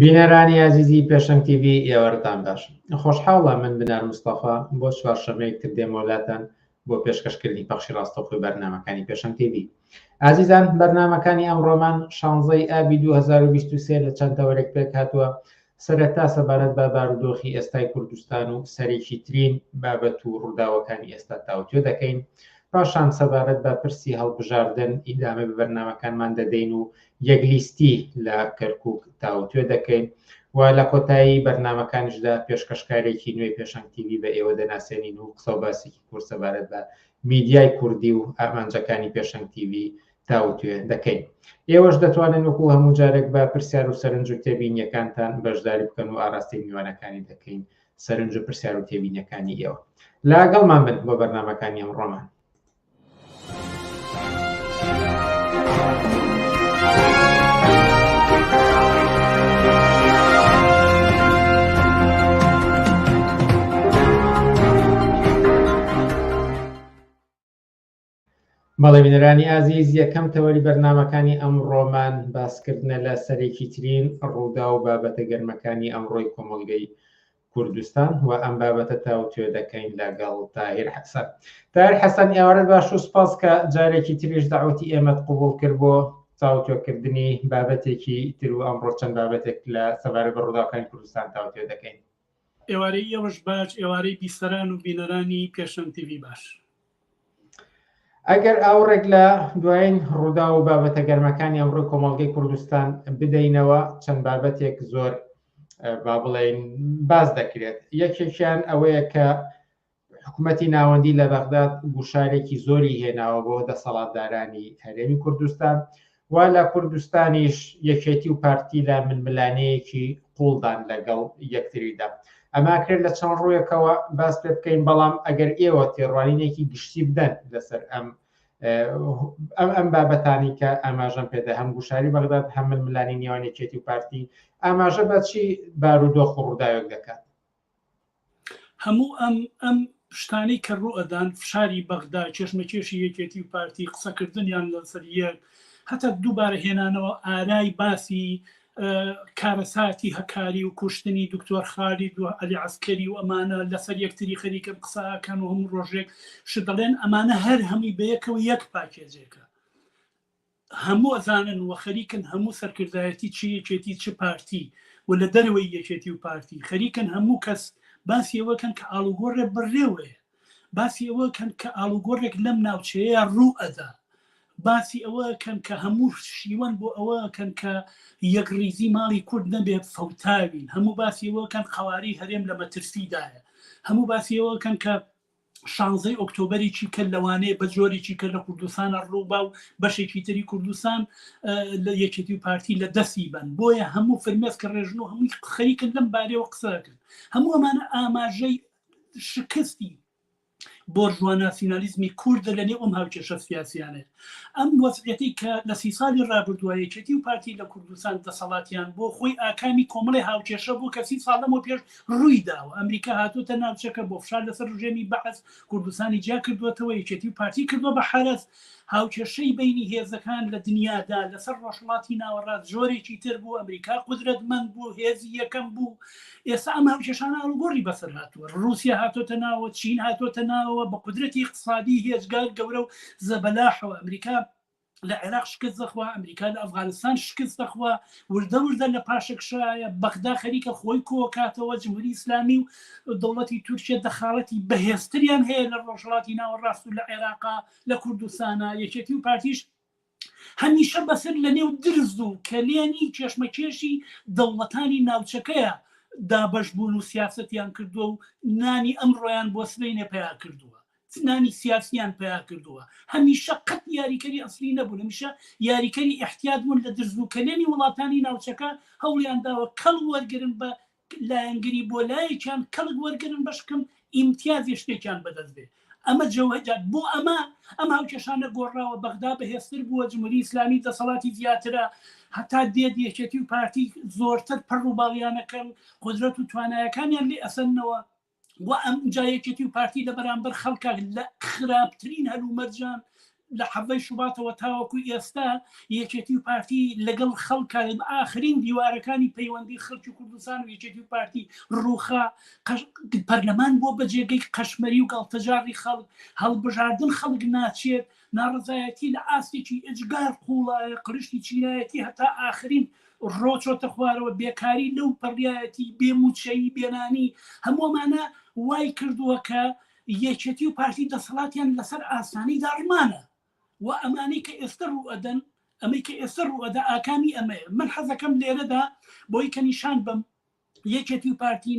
بینەرانی عزیزی پێشەنگ تیڤ ئێوەتان باش. خۆشحاڵە من بنار مستەفا بۆ چوارشەمەیەک دێمە وڵاتان بۆ پێشکەشکردنی پەخشی ڕاستەوخۆی بەرنامەکانی پێشەنگ تیڤ. ئازیزان بەرنامەکانی ئەمڕۆمان 16 ئابی 2023 لە چەند تەوەرێک پێک هاتووە. سەرەتا سەبارەت بە بارودۆخی ئێستای کوردستان و سەرێکی ترین بابەت و ڕووداوەکانی ئێستا تاوتوێ دەکەین. پاشان سەبارەت بە پرسی هەڵبژاردن ئیدامە بە بەرنامەکانمان دەدەین و یەکلیستی لە کەرکووک تاوتوێ دەکەین و لە کۆتایی بەرنامەکانیشدا پێشکەشکارێکی نوێی پێشەنگ تیڤ بە ئێوە دەناسێنین و قسە و باسێکی کورد سەبارەت بە میدیای کوردی و ئامانجەکانی پێشەنگ تیڤ تاوتوێ دەکەین. ئێوەش دەتوانن وەکو هەموو جارێک بە پرسیار و سەرنج و تێبینیەکانتان بەشداری بکەن و ئاراستی میوانەکانی دەکەین سەرنج و پرسیار و تێبینیەکانی ئێوە. لاگەڵمان بن بۆ بەرنامەکانی ئەمڕۆمان. بەڵێ بینەرانی ئازیز، یەکەم تەوەری بەرنامەکانی ئەمڕۆمان باسکردنە لە سەرێکی ترین ڕوودا و بابەتە گەرمەکانی ئەمڕۆی کۆمەڵگەی کوردستان و ئەم بابەتە تاوتوێ دەکەین لەگەڵ تاهیر حەسەن. تاهیر حەسەن، ئێوارەت باش و سپاس کە جارێکی تریش داوەتی ئێمەت قبوڵ کرد بۆ تاوتوێکردنی بابەتێکی تر و ئەمڕۆ چەند بابەتێک لە سەبارەت بە ڕووداوەکانی کوردستان تاوتوێ دەکەین. ئێوارەی ئێوەش باش، ئێوارەی بیسەران و بینەرانی پێشەنگ تیڤ باش. ئەگەر ئاوڕێک لە دوایین ڕوودا و بابەتە گەرمەکانی ئەمڕۆی کۆمەڵگەی کوردستان بدەینەوە، چەند بابەتێک زۆر با بڵێن باز دەکرێت. یەکێکیان ئەوەیە کە حکوومەتی ناوەندی لە بەغداد گوشارێکی زۆری هێناوە بۆ دەسەڵاتدارانی هەرێمی کوردستان و لە کوردستانیش یەکێتی و پارتی لە منملانەیەکی قوڵدان لەگەڵ یەکتریدا. ئەما کرد لە چەند ڕوویەکەوە باس پێ بکەین، بەڵام ئەگەر ئێوە تێڕوانینێکی گشتی بدەن لەسەر ئەم بابەتانی کە ئاماژەم پێدا هەم گوشاری بەغداد هەم منملانی نێوان یەکێتی و پارتی، ئاماژە بە چی بارودۆخ و ڕووداوێک دەکات؟ هەموو ئەم شتانەی کە ڕوو ئەدان، فشاری بەغدا، چێشمەکێشی یەکێتی و پارتی، قسەکردنیان لەسەر یەک، هەتا دووبارە هێنانەوە ئارای باسی کارەساتی هەکاری و کوشتنی دکتۆر خالید و عەلی عەسکەری و ئەمانە لەسەر یەکتری خەریکن قسەکەن و هەموو ڕۆژێک دەڵێن ئەمانە هەر هەمووی بەیەکەوە یەک پاکێجێکە. هەموو ئەزانن و خەریکن هەموو سەرکردایەتی چی یەکێتی چ پارتی و لە دەرەوەی یەکێتی و پارتی خەریکن هەموو کەس باسی ئەوەکەن کە ئاڵوگۆڕێک بڕێوەیە، باسی ئەوەکەن کە ئاڵوگۆڕێک لەم ناوچەیە ڕوو ئەدا، باسی ئەوەکەن کە هەموو شیوەن بۆ ئەوەکەن کە یەکڕیزی ماڵی کورد نەبێ فەوتاوین، هەموو باسی ئەوەکەن خەواری هەرێم لە مەترسیدایە، هەموو باسی ئەوەکەن کە 16 ئۆکتۆبەرێکی کە لەوانەیە بە جۆرێکی کە لە کوردستانە ڕووبا و بەشێکی تری کوردستان لە یەکێتی و پارتی لە دەستی بن. بۆیە هەموو فرمێسکە ڕێژن و هەمووی خەریکن لەم بارەوە قسەکەن. هەموو ئەمانە ئاماژەی شکستی بۆرژوا ناسیۆنالیزمی کوردە لە نێو ئەم هاوکێشە سیاسیانێت. ئەم وەزعەتی کە لە 30 ساڵی ڕابردووە یەکێتی و پارتی لە کوردستان دەسەڵاتیان بۆ خۆی ئاکامی کۆمەڵی هاوکێشە بوو کە 30 ساڵ لەمەوە پێش ڕووی داوە. ئەمریکا هاتووەتە ناوچەکە بۆ فشار لەسەر ڕژێمی بەعەز، کوردستانی جیا کردوێتەوە، یەکێتی و پارتی کردووە بە حارەز. هاوکێشەی بینی هێزەکان لە دنیادا لەسەر ڕۆژهەڵاتی ناوەڕاست جۆرێکی تر بوو، ئەمریکا قودرەتمەند بوو، هێزی یەکەم بوو. ئێستا ئەم هاوکێشانە ئاڵوگۆڕی بەسەر هاتووە، رووسیا هاتوۆتە ناوە، چین هاتوۆتە ناوە بە قودرەتی اقتصادی هێزگار گەورە و زەبەلاحەوە. ئەمریکا لە عێراق شکست دەخوا، ئەمریکا لە ئەفغانستان شکست دەخوا، وردە وردە لە پاشەکشایە بەغدا خەریکە خۆی کۆکاتەوە، جمهوری ئیسلامی و دەوڵەتی تورکیا دەخاڵەتی بەهێزتریان هەیە لە ڕۆژهەڵاتی ناوەڕاست و لە عێراقا، لە کوردستانە. یەکێتی و پارتیش هەمیشە بەسەر لە نێو درز و کەلێنی چێشمەکێشی دەوڵەتانی ناوچەکەیە دابەش بوون و سیاسەتیان کردووە و نانی ئەمڕۆیان بۆ سبەینێ پیا کردووە، نانی سیاسیان پیا کردووە. هەمیشە قەت یاریکەری ئەسلی نەبوون، هەمیشە یاریکەری احتیاط بوون لە درز و کەلێنی وڵاتانی ناوچەکە. هەوڵیان داوە کەڵ وەرگرن بە لایەنگری بۆ لایەکیان، کەڵک وەرگرن بەشکم ئیمتیازی شتێکیان بەدەست بێ. ئەمە جەوهەجات بۆ ئەم هاوکێشانە گۆڕاوە. بەغدا بەهێزتر بووە، جمهوری ئیسلامی دەسەڵاتی زیاترە، هەتا دێت یەکێتی و پارتی زۆرتر پەڕ و باڵیانەکەن، قودرەت و توانایەکانیان لێ ئەسەنەوە. و ئەم جایەکێتی و پارتی لە بەرامبەر خەڵکە لە خراپترین هەلومەرجان لە حەڤەی شوباتەوە تاوەکو ئێستا یەکێتی و پارتی لەگەڵ خەڵکە ئاخرین دیوارەکانی پەیوەندی خەڵکی کوردستان و یەکێتی و پارتی ڕووخا پەرلەمان بۆ بە جێگەی قەشمەری و گاڵتەجاری خەڵک هەڵبژاردن خەڵک ناچێت ناڕزایەتی لە ئاستێکی ئەجگار قوڵایە قرشتی چینایەتی هەتا ئاخرین ڕۆچۆتە خوارەوە بێکاری لەو پەڕیایەتی بێموچەیی بێنانی هەموومانە وای کردووە کە یەکێتی و پارتی دەسەڵاتیان لەسەر ئاسانی داڕمانە و ئەمانەی کە ئێستا ڕوئەدەن ئەمەی کە ئێستا ڕوئەدا ئاکامی ئەمەیە من حەزەکەم لێرەدا بۆی کە نیشان بم یەکێتی و پارتی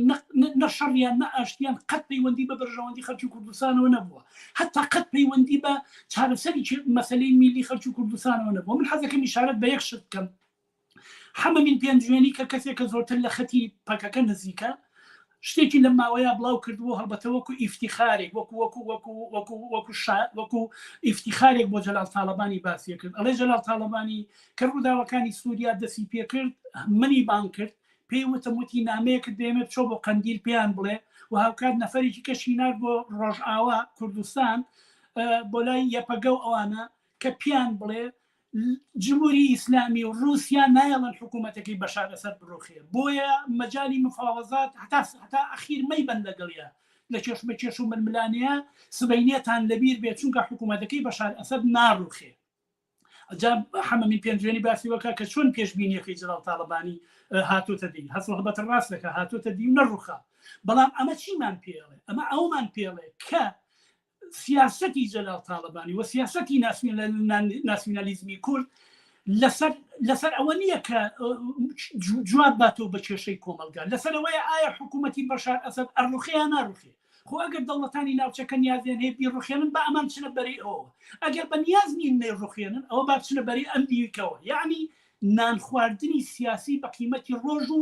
نەشەڕیان نەئاشتیان قەت پەیوەندی بە بەرژەوەندی خەڵکی کوردستانەوە نەبووە هەتا قەت پەیوەندی بە چارەسەری مەسەلەی میلی خەڵکی کوردستانەوە نەبووە من حەزەکەم ئیشارەت بە یەک شت بکەم حەمەمین پێنجوێنی کە کەسێکە زۆرتر لە خەتی پەکەکە نزیکە شتێکی لە ماوەیە بڵاو کردووە هەڵبەتە وەکو ئیفتیخارێک وەکو ئیفتیخارێک بۆ جەلال تاڵەبانی باسیە کرد ئەڵێ جەلال تاڵەبانی کە ڕووداوەکانی سووریا دەستی پێ کرد منی بان کرد پێی وتم وتی نامەیەکرد دێمێت چۆ بۆ قەندیل پێیان بڵێ و هاوکات نەفەرێکی کەشینار بۆ ڕۆژئاوا کوردستان بۆ لای یەپەگە و ئەوانە کە پیان بڵێ جمهوری ئیسلامی و رووسیا نایەڵەن حکوومەتەکەی بەشار ئەسەد بڕۆخێ بۆیە مەجای مفاوەزات هەتا ئەخیر مەیبەن لەگەڵیە لە چێشمە چێش و ململانەیە سبەینێتان لەبیر بێت چونکە حکوومەتەکەی بەشار ئەسەد ناڕوخێ ئەجا حەمەمی پێنجوێنی باسی وەکە کە چۆن پێشبینیەکەی جەلال تاڵەبانی هاتوۆتە دی هەست هەڵبەتە ڕاست دەکە هاتوۆتە دی و نەڕوخا بەڵام ئەمە چیمان پێڵێ ئەمە ئەومان پێڵێ کە سیاسەتی جەلال تاڵەبانی و سیاسەتی ناسیۆنالیزمی کورد لەسەر ئەوە نییە کە جواب باتەوە بە کێشەی کۆمەلگا لەسەر ئەوەیە ئایا حکوومەتی بەشار ئەسەد ئەڕوخەیان ناڕوخێ خۆ ئەگەر دەوڵەتانی ناوچەکە نیازیان هەیە بیڕوخێنن بە ئەمان چنە بەری ئەوە ئەگەر بە نیاز نین نێڕوخێنن ئەوە با چنە بەری ئەم دیکەوە یعنی نان خواردنی سیاسی بە قیمەتی ڕۆژ و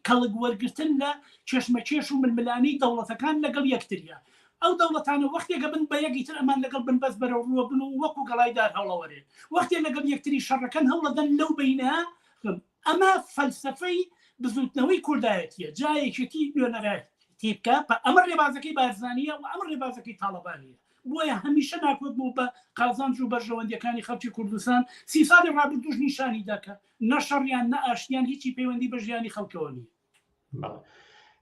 کەڵک وەرگرتن لە چێشمەچێش و ململانی دەوڵەتەکان لەگەڵ یەکتریە ئەو دەوڵەتانە وەختێکە بن بە یەکیتر ئەمان لەگەڵ بن بەس بەرەو ڕووە بن و وەکو گەڵایدار هەوڵەوەرێن وەختێ لەگەڵ یەکتری شەڕەکەن هەوڵەدەن لەو بینە ئەمە فەلسەفەی بزوتنەوەی کوردایەتیە جایەکێتی نوێنەرایەتی بکە ئەمە ڕێبازەکەی بارزانیە و ئەمە ڕێبازەکەی تاڵەبانیە بۆیە هەمیشە ناکوت بوو بە قازانج و بەرژەوەندیەکانی خەڵکی کوردستان 30 ساڵی ڕابردوش نیشانی دەکە نەشەڕیان نەئاشتیان هیچی پەیوەندی بە ژیانی خەڵکەوە نیە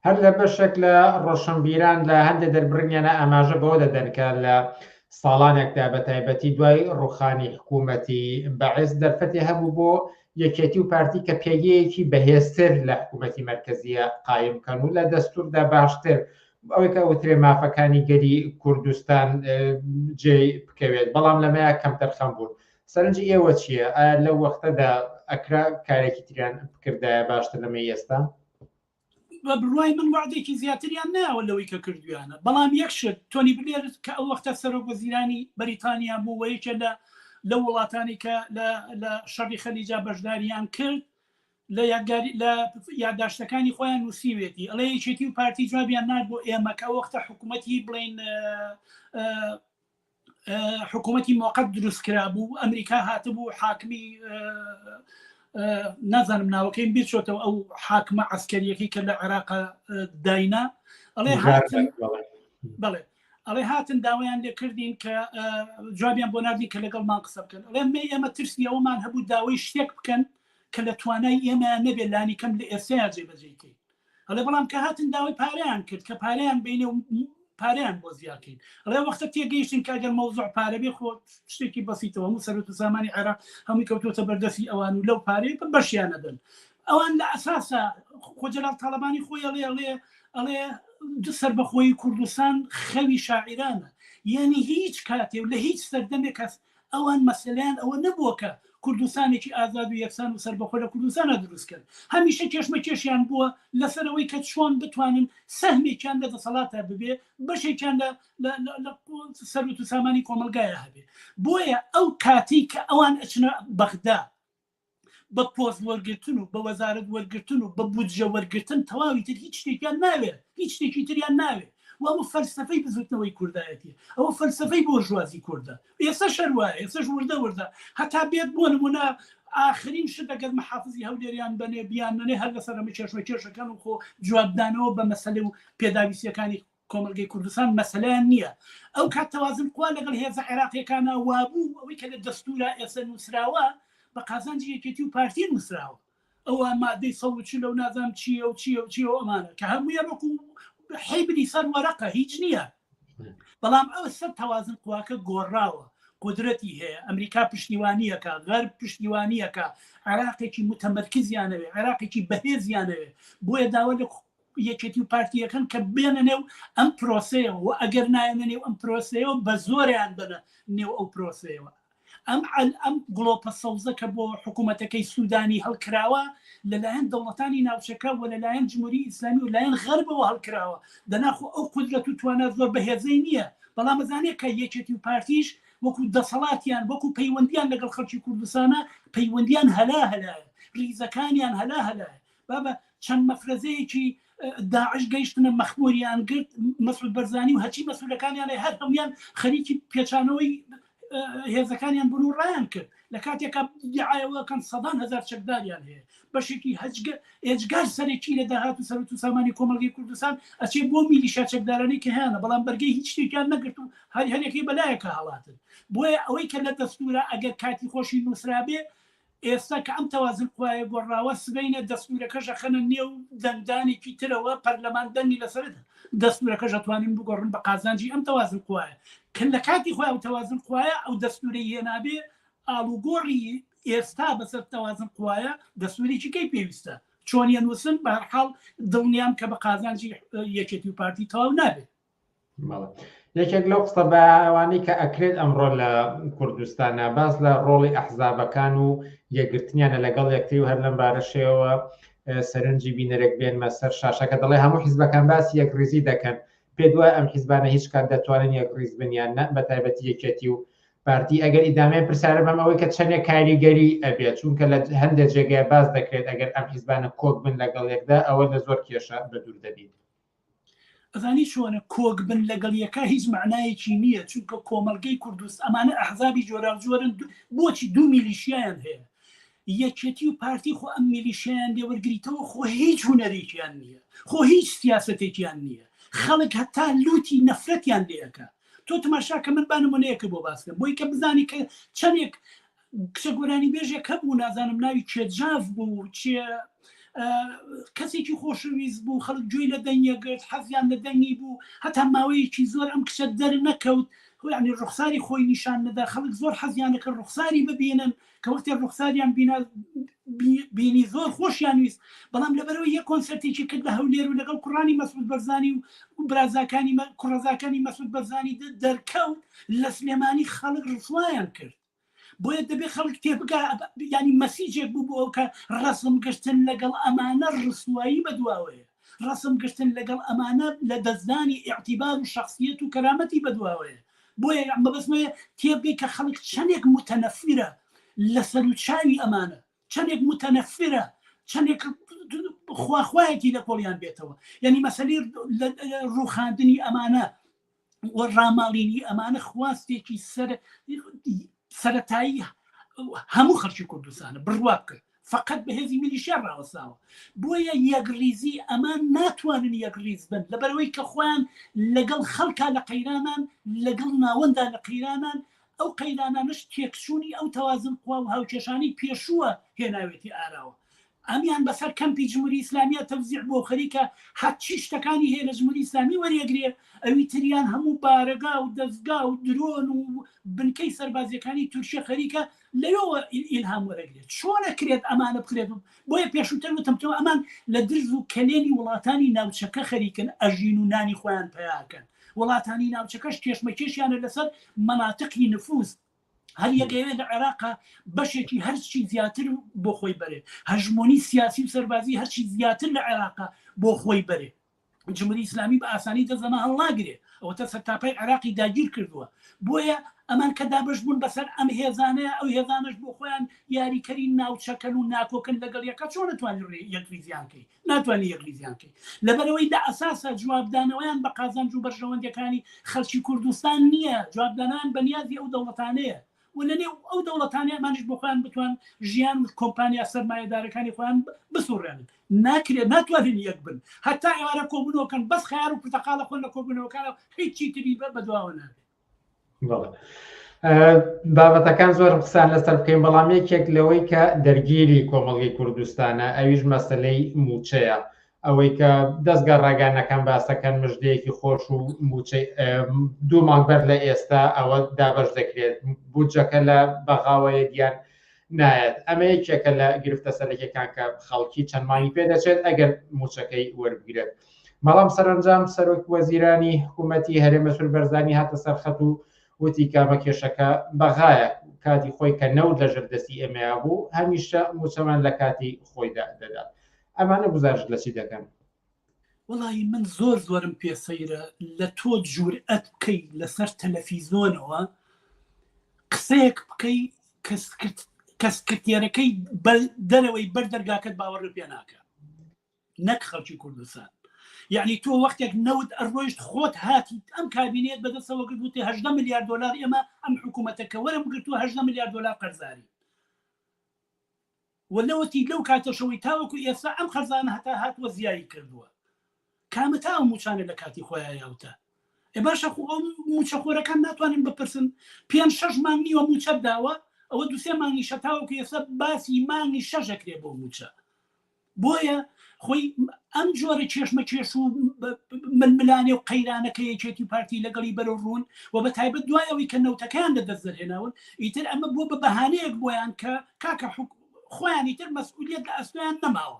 هەر لە بەشێک لە ڕۆشنبیران لە هەندێک دەربڕنیانە ئاماژە بەوە دەدەنکە لە ساڵانێکدا بە تایبەتی دوای ڕوخانی حکوومەتی بەعز دەرفەتی هەبوو بۆ یەکێتی و پارتی کە پێگەیەکی بەهێزتر لە حکوومەتی مەرکەزیە قایم بکەن و لە دەستوردا باشتر ئەوەی کە وترێ مافەکانی گەری کوردستان جێ بکەوێت بەڵام لەمەیە کەم تەرخەم بوون سەرنجی ئێوە چییە؟ ئایا لەو وەختەدا ئەکرا کارێکی تریان بکردایە باشتر لەمە ئێستا؟ بە بڕوای من وعدێکی زیاتریان ناوە لەوەی کە کردویانە بەڵام یەکشت تۆنی بلێر کە ئەو وەختە سەرۆکوەزیرانی بەریتانیا بوو وەیەکە لە وڵاتانی کە لە شەڕی خەلیجا بەشداریان کرد لە یادداشتەکانی خۆیان نووسیوێتی ئەڵێ یەکێتی و پارتی جوابیان نات بۆ ئێمە کە وەختە حکوومەتی بڵین حکوومەتی موقت دروستکرا بوو ئەمریکا هاتبوو حاکمی نازانم ناوەکەیم بیرچۆتەوە ئەو حاکمە عسکەریەکەی کە لە عێراق داینا ئەڵێ بڵێ ئەڵێ هاتن داوایان لێ کردین کە جوابیان بۆ نردین کە لەگەڵمان قسە بکەن ئەڵێ ئێمە ترسی ئەومان هەبوو داوای شتێک بکەن کە لە توانای ئێمە نەبێت لانی کەم لە ئێستا جێبەجێکەین ئەڵێ بەڵام کە هاتن داوای پارەیان کرد کە پارەیان بینێ و پارەیان بۆ زیاکەین ئەڵێ وەختە تێگەیشتین کە ئەگەر مەوزوع پارە بێ خۆ شتێکی بەسیتەوە هەموو سەرۆت و سامانی عێراق هەمووی کەوتوتە بەردەستی ئەوان و لەو پارەی بەشیان نەدەن ئەوان لە ئەساسا خۆ جەلال تاڵەبانی خۆی ئەڵێ سەربەخۆی کوردستان خەوی شاعرانە یعنی هیچ کاتێ و لە هیچ سەردەمێک کەس ئەوان مەسەلەیان ئەوە نەبووە کە کوردستانێکی ئازاد و یەکسان و سەربەخۆ لە کوردستانە دروستکرد هەمیشە کێشمە کێشیان بووە لەسەرەوەی کە چۆن بتوانن سەهمێکیان لە دەسەڵاتە ببێ بەشێکیان لە سەرۆت و سامانی کۆمەلگایە هەبێ بۆیە ئەو کاتی کە ئەوان ئەچنە بەغدا بە پۆست وەرگرتن و بە وەزارەت وەرگرتن و بە بودجە وەرگرتن تەواوی تر هیچ شتێکیان ناوێت هیچ شتێکی تریان ناوێت و ئەوە فەلسەفەی بزوتنەوەی کوردایەتی ئەوە فەلسەفەی بۆژوازی کوردە ئێستا شەروایە ئێستاش وردە هەتا بێت بۆ نمونە ئاخرین شت ئەگەر محافزی هەولێریان بنێ بیان نەنێ هەر لەسەر ئەمە چێشمە کێشەکەن و خۆ جوابدانەوە بە مەسەلە و پێداویستیەکانی کۆمەلگەی کوردستان مەسەلەیان نییە ئەو کات تەوازن قوا لەگەڵ هێزە عێراقیەکانە وابوو ئەوەی کە لە دەستورە ئێستا نووسراوە بە قازانجی یەکێتی و پارتی نووسراوە ئەوە مادەی 140 و نازانم چییە و چییە و چیە و ئەمانە کە هەموویە وەکو حیبری سەر وەرەقە هیچ نییە بەڵام ئەوە سەر تەوازن قواکە گۆڕاوە قدرەتی هەیە ئەمریکا پشتیوانیەکە غەرب پشتیوانیەکە عێراقێکی متەمەرکزیانەوێ عێراقێکی بەهێزیانەوێ بۆیە داوا لە یەکێتی و پارتیەکەن کە بێنە نێو ئەم پرۆسەیەوە و ئەگەر نایەنە نێو ئەم پرۆسەیەوە بە زۆریان بنە نێو ئەو پرۆسەیەوە ئەم گڵۆپە سەوزە کە بۆ حکوومەتەکەی سوودانی هەڵکراوە لەلایەن دەوڵەتانی ناوچەکە و لەلایەن جمهوری ئیسلامی و لایەن غەربەوە هەڵکراوە دەناخۆ ئەو قدرەت و توانە زۆر بەهێزەی نییە بەڵام ئەزانێت کە یەکێتی و پارتیش وەکو دەسەڵاتیان وەکو پەیوەندیان لەگەڵ خەڵکی کوردستانە پەیوەندیان هەلا هەلایە ریزەکانیان هەلا هەلایە بابە چەند مەفرەزەیەکی داعش گەیشتنە مەخموریان گرت مەسعود بەرزانی و هەچی مەسئولەکانیان هەر هەمویان خەریکی پێچانەوەی هێزەکانیان بوون و ڕایان کرد لە کاتێکە دیعایەوەکەن سەدان هەزار چەکداریان هەیە بەشێکی هێجگار سەرێکی لە داهات و سەرەت و سامانی کۆمەڵگەی کوردستان ئەچێ بۆ میلیشیا چەکدارانەی کە هیانە بەڵام بەرگەی هیچ شتێکیان نەگرت و هەرێکی بەلایەکە هەڵاتن بۆیە ئەوەی کە لە دەستورە ئەگەر کاتی خۆشی نووسرابێ ئێستا کە ئەم تەوازن قوایە گۆڕاوە سبەینە دەستورەکەشە خەنە نێو دەنگدانێکی ترەوە پەرلەمان دەنگی لەسەردا دەستورەکەش ئەتوانین بگۆڕن بە قازانجی ئەم تەوازن قوایە کە لە کاتی خۆی ئەو تەوازن قوایە ئەو دەستورەی هێنابێ ئاڵوگۆڕی ئێستا بەسەر تەوازن قوایە دەستورێکی کەی پێویستە چۆنیە نووسن بە هەر حاڵ دڵنیام کە بە قازانجی یەکێتی و پارتی تەواو نابێت یەکێک لەو قسە بەوانەی کە ئەکرێت ئەمڕۆ لە کوردستانە باس لە ڕۆڵی ئەحزابەکان و یەکگرتنیانە لەگەڵ یەکتری و هەر لەم بارەشەوە سەرنجی بینەرێک بێنمە سەر شاشەکە دەڵێ هەموو حیزبەکان باسی یەکریزی دەکەن پێ دوای ئەم حیزبانە هیچ کات دەتوانن یەکریز بنیان نە بە تایبەتی یەکێتی و پارتی ئەگەر ئیدامیان پرسیارە بەم ئەوەی کە چەندێک کاریگەری ئەبێت چونکە لە هەندێک جێگای باز دەکرێت ئەگەر ئەم حیزبانە کۆک بن لەگەڵ یەکدا ئەوە لە زۆر کێشە بە دوور دەبێت ئەزانی چۆنە کۆک بن لەگەڵ یەکە هیچ معنایەکی نییە چونکە کۆمەلگەی کوردستان ئەمانە ئەحزابی جۆران بۆچی دوو میلیشیایان هەیە یەکێتی و پارتی خۆ ئەم میلیشیایان لێوەرگریتەوە خۆ هیچ هونەرێکیان نییە خۆ هیچ سیاسەتێکیان نییە خەڵک هەتا لوتی نەفرەتیان لێەکە تۆ تەماشاکە من با نمونەیەکە بۆ باسکەم بۆی کە بزانی کە چەندێک کچە گۆرانی بێژێک هەبوو نازانم ناوی کێجاف بوو چێ کەسێکی خۆشەویست بوو خەڵک گوێی لە دەنگەگرت حەزیان لە دەنگی بوو هەتا ماوەیەکی زۆر ئەم کچە دەرنەکەوت ینی ڕوخساری خۆی نیشان نەدا خەڵک زۆر حەزیانەکە ڕوخساری ببینن کە وەختی ڕوخساریان بینی زۆر خۆشیان ویست بەڵام لەبەرەوە یەک کۆنسەرتێکی کرد لە هەولێر و لەگەڵ کوڕانی مەسعود بەرزانی و برازاکانی کوڕەزاکانی مەسعود بەرزانی دەرکەوت لە سلێمانی خەڵک ڕسوایان کرد بۆیە دەبێت خەڵک تێبگا ینی مەسیجێک بوو بۆ کە ڕسم گەشتن لەگەڵ ئەمانە ڕسوایی بەدواوەیە ڕسم گەشتن لەگەڵ ئەمانە لە دەستدانی ئیعتیبار و شخصیەت و کەرامەتی بەدواوەیە بۆیە مەبەستمەیە تێبگەی کە خەڵک چەندێک متەنەفرە لە سەر و چاوی ئەمانە چەندێک متەنەفرە چەندێک خواخوایەکی لە کۆڵیان بێتەوە یعنی مەسەلەی ڕووخاندنی ئەمانە و ڕاماڵینی ئەمانە خواستێکی سەرەتایی هەموو خەڵکی کوردستانە بڕوا کرد فقط بەهێزی میلیشیا ڕاوەستاوە بۆیە یەکریزی ئەمان ناتوانن یەکریز بن لەبەرەوەی کە خۆیان لەگەڵ خەڵکا لە قەیرانان لەگەڵ ناوەندا لە قەیرانان ئەو قەیرانانش تێکسوونی ئەو تەوازن قوا و هاوکێشانی پێشووە هێناوێتی ئاراوە ئەمیان بەسەر کەمپی جمهوری ئیسلامیە تەوزیع بۆ خەریکە هەچی شتەکانی هەیە لە جمهوری ئیسلامی وەرێگرێ ئەوی تریان هەموو بارەگا و دەستگا و درۆن و بنکەی سەربازیەکانی تورکیە خەریکە لەوێەوە ئیلهام وەرەگرێت چۆنەکرێت ئەمانە بکرێت بۆیە پێشووتر وتمتەوە ئەمان لە درز و کەلێنی وڵاتانی ناوچەکە خەریکن ئەژین و نانی خۆیان پیاکەن وڵاتانی ناوچەکەش کێشمەکێشیانە لەسەر مەناتقی نفوس هەر یەکەوێت لە عێراقا بەشێکی هەرچی زیاتر بۆ خۆی بەرێ هەژمۆنی سیاسی و سەربازی هەرچی زیاتر لە عێراقا بۆ خۆی بەرێ جمهوری ئیسلامی بە ئاسانی دەزەمە هەڵناگرێ ئەوە تا سەرتاپای عێراقی داگیر کردووە بۆیە ئەمان کە دابش بوون بەسەر ئەم هێزانەیە ئەو هێزانش بۆ خۆیان یاریکەری ناوچەکەن و ناکۆکن لەگەڵ یەکە چۆن نتوانین یەکریزیانکەی ناتوانانی یەکریزیانکەی لەبەرەوەی لە ئەساسە جوابدانەوەیان بە قازانج و بەرژەوەندەکانی خەڵکی کوردستان نییە جوابدانان بەنیازی ئەو دەوڵەتانەیە و لە نێو ئەو دەوڵەتانی ئەمانش بۆ خۆیان بتوان ژیان و کۆمپانیا سەرمایەدارەکانی خۆیان بسوڕێنن ناکرێت ناتوانین یەک بن هەتا ئێوارە کۆبوونەوەکەن بەس خیار و پرتەقاڵە خۆن لە کۆبوونەوەکانە هیچی تری بەدواوە نابێت. بابەتەکان زۆر قسان لەسەر بکەین بەڵام یەکێک لەوەی کە دەرگیری کۆمەڵگەی کوردستانە ئەویش مەسلەی موچەیە ئەوەی کە دەستگا ڕاگەانەکان باسەکەن مژدەیەکی خۆش و موچەی 2 مانگ بەر لە ئێستا ئەوە دابەش دەکرێت بودجەکە لە بەغاوەیە دیان نایەت ئەمە یەکێکە لە گرفتە سەرەکیەکان کە خەڵکی چەند مانگی پێ دەچێت ئەگەر موچەکەی وەربگرێت بەڵام سەرنجام سەرۆک وەزیرانی حکوومەتی هەرێمە سوور بەرزانی هاتە سەرخەت و وتی کامە کێشەکە بەغایە کاتی خۆی کە نەوت لە ژەردەستی ئێمەیە بوو هەمیشە موچەمان لە کاتی خۆیدا دەدات ئەمانە گزارش لە چی دەکەن؟ وەڵی من زۆرم پێسەیرە لە تۆ جورئەت بکەی لەسەر تەلەڤیزۆنەوە قسەیەک بکەی کەسکرتێرەکەی دەرەوەی بەردەرگاکەت باوەڕ پێ ناکە نەک خەڵکی کوردستان یعنی تۆ وەختێک نەوت ئەڕۆیشت خۆت هاتی ئەم کابینێت بەدەستەوە گرتووتی 18 ملیار دلار ئێمە ئەم حکوومەتەکە وەرم گرتووە 18 ملیار دلار قەرزاری وەلەوەتی لەو کاتەشەوەی تاوەکو ئێستا ئەم خەرزانە هەتا هاتووە زیایی کردووە کامە تا ئەو موچانە لە کاتی خۆیان یاوتە باشە موچەخۆرەکان ناتوانین بپرسن 5-6 مانگ نیوە موچە داوە ئەوە 2-3 مانگی شەتاوەکو ئێستا باسی مانگی شەژەکرێ بۆ موچە بۆیە خۆی ئەم جۆرە چێشمە کێش و ململانێ و قەیرانەکە یەکێتی پارتی لەگەڵی بەرەو ڕوون و بە تایبەت دوایەوەی کە نەوتەکان لەدەست دەرهێناون ئیتر ئەمە بۆ بە بەهانەیەک بۆیان کە کاکە خۆیان ئیتر مەسئولیت لە ئەستۆیان نەماوە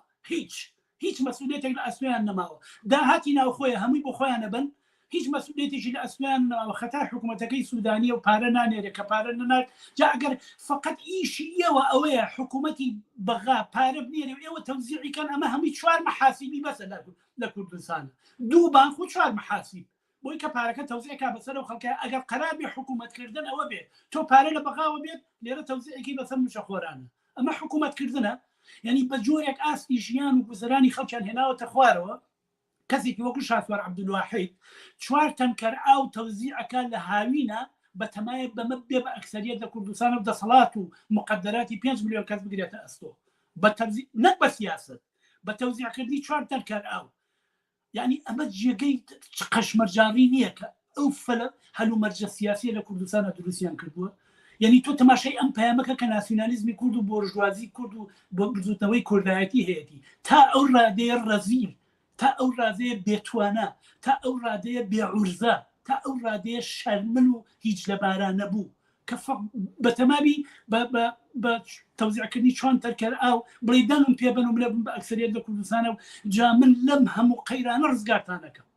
هیچ مەسئولیتێک لە ئەستۆیان نەماوە داهاتی ناو خۆیە هەمووی بۆ خۆیانە بن هیچ مەسئولیتێکی لە ئەستۆیان نەماوە خەتا حکوومەتەکەی سوودانیە و پارە نانێرێ کە پارە نەنات جا ئەگەر فقط ئیشی ئێوە ئەوەیە حکوومەتی بەغا پارە بنێرێ و ئێوە تەوزیعیکەن ئەمە هەمووی 4 مەحاسیبی بەسە لە کوردستان 2 بانک و 4 مەحاسیب بۆی کە پارەکە تەوزیعکە بەسەر و خەڵکە ئەگەر قەرار بێ حکوومەتکردن ئەوە بێت تۆ پارە لە بەغاوە بێت لێرە تەوزیعێکی بەسەر موچەخۆرانە ئەمە حکوومەتکردنە یعنی بە جۆرێک ئاستی ژیان و گوزەرانی خەڵکیان هێناوەتە خوارەوە کەسێکی وەکو شاسوار عەبدولواحید 4 تەنکەر ئاو تەوزیعەکە لە هاوینە بە تەمایە بەمە بێ بە ئەکسەریەت لە کوردستان و دەسەڵات و مقدراتی 5 ملیۆن کەس بگرێتە ئەستۆ بە تەوزیع نەک بە سیاست بە تەوزیعکردنی 4 تەنکەر ئاو یعنی ئەمە جێگەی قەشمەرجانی نییە کە ئەو فەلە هەلومەرجە سیاسیە لە کوردستانە دروستیان کردووە یعنی تۆ تەماشای ئەم پەیامەکە کە ناسیۆنالیزمی کورد و بۆرژوازی کورد و بۆ بزوتنەوەی کوردایەتی هەیەی تا ئەو ڕادەیە ڕەزیل تا ئەو ڕادەیە بێتوانە تا ئەو ڕادەیە بێعورزە تا ئەو ڕادەیە شەرمن و هیچ لەباران نەبوو کە بەتەمامی بە تەوزیعکردنی 4 تەنکەر ئاو بڵێ دەنگم پێبن و بڵێ بە ئەکسەریەت لە کوردستانە و جا من لەم هەموو قەیرانە ڕزگارتانەکەم.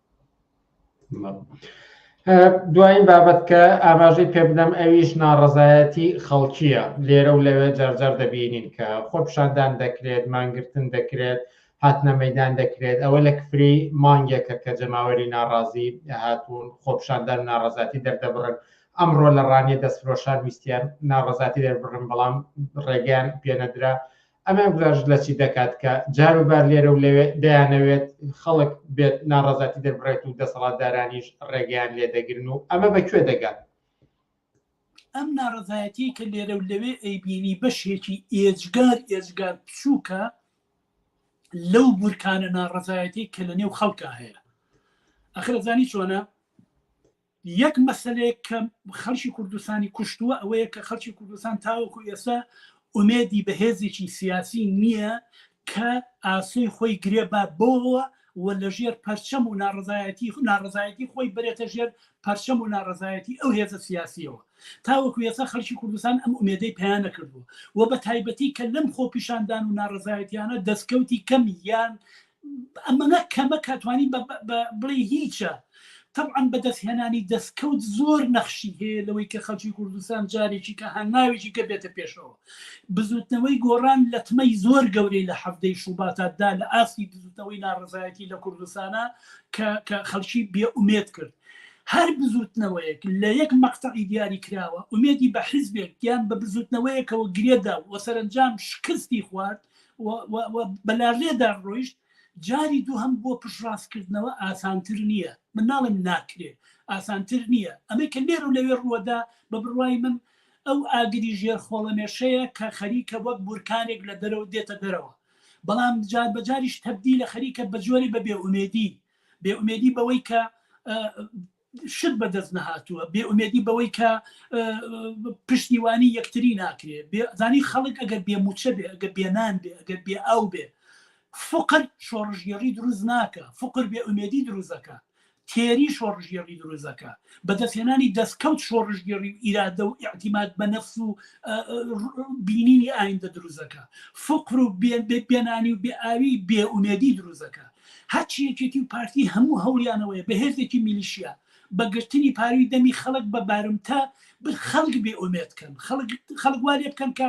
دوایین بابەت کە ئاماژەی پێ بدەم ئەویش ناڕەزایەتی خەڵکیە لێرە و لەوێ جارجار دەبینین کە خۆپشاندان دەکرێت مانگرتن دەکرێت هاتنە مەیدان دەکرێت ئەوە لە کفری مانگێکە کە جەماوەری ناڕازی هاتوون خۆپشاندان ناڕەزاتی دەردەبڕن ئەمڕۆ لە ڕانیە دەستفرۆشان ویستیان ناڕەزاتی دەربڕن بەڵام ڕێگەیان پێنەدرا ئەمە گزارش لە چی دەکات کە جاروبار لێرە و لەوێ دەیانەوێت خەڵک بێت ناڕەزاتی دەربڕێت و دەسەڵاتدارانیش ڕێگەیان لێ دەگرن و ئەمە بەکوێ دەگات ئەم ناڕەزایەتی کە لێرە و لەوێ ئەیبینی بەشێکی ئێجگار بچووکە لەو بورکانە ناڕەزایەتی کە لە نێو خەڵکە هەیە ئەخرەزانی چۆنە یەک مەسەلەیە کە خەڵکی کوردستانی کوشتووە ئەوەیە کە خەڵکی کوردستان تاوەکو ئێستا ئومێدی بە هێزێکی سیاسی نییە کە ئاسۆی خۆی گرێبا بۆەوە و لە ژێر پەرچەم و ناڕەزایەتی خۆی برێتە ژێر پەرچەم و ناڕەزایەتی ئەو هێزە سیاسیەوە تاوەکو ئێستا خەڵکی کوردستان ئەم ئومێدەی پەیان نەکردووە و بە تایبەتی کە لەم خۆپیشاندان و ناڕەزایەتیانە دەستکەوتی کەم یان ئەمەنە کەمە کاتوانی بڵێ هیچە طبعاً بەدەستهێنانی دەستکەوت زۆر نەخشی هەیە لەوەی کە خەڵکی کوردستان جارێکی کە هەنگاوێکی کە بێتە پێشەوە بزوتنەوەی گۆڕان لەتمەی زۆر گەورەی لە هەفتەی شوباتاتدا لە ئاستی بزوتنەوەی ناڕەزایەتی لە کوردستانە کە خەڵکی بێئومێد کرد هەر بزوتنەوەیەک لە یەک مەقتەعی دیاری کراوە ئومێدی بە حیزبێک یان بە بزوتنەوەیەکەوە گرێدا و سەرنجام شکستی خوارد بەلاڕێدا ڕۆیشت جاری دوو هەم بۆ پشڕاستکردنەوە ئاسانتر نییە من ناڵم ناکرێت ئاسانتر نییە ئەمە کە لێر و لەوێ ڕووەدا بە بڕوای من ئەو ئاگری ژێر خۆڵەمێشەیە کە خەریکە وەک بورکانێک لە دەرەوە دێتە دەرەوە، بەڵام جار بەجاریش تەبدیلە خەریکە بە جۆری بە بێئومێدی بەوەی کە شت بەدەست نەهاتووە، بێئومێدی بەوەی کە پشتیوانی یەکتری ناکرێت، زانی خەڵک ئەگەر بێموچە بێ، ئەگەر بێنان بێ، ئەگەر بێ ئاو بێ، فقر شۆڕژگەڕی دروست ناکە، فقر بێئومێدی دروستەکە، تێری شۆڕژگەڕی دروستەکە، بەدەستهێنانی دەستکەوت شۆڕژگەڕی و ئیرادە و ئیعتیماد بە نەفس و بینینی ئایندە دروستەکە، فقر و بێنانی و بێئاوی بێئومێدی دروستەکە. هەرچی یەکێتی و پارتی هەموو هەوڵیانەوەیە بەهێزێکی میلیشیا بەگرتنی پاروی دەمی خەڵک بە بارمتە خەڵک بێئومێدکەن، خەڵک وارێ بکەن کە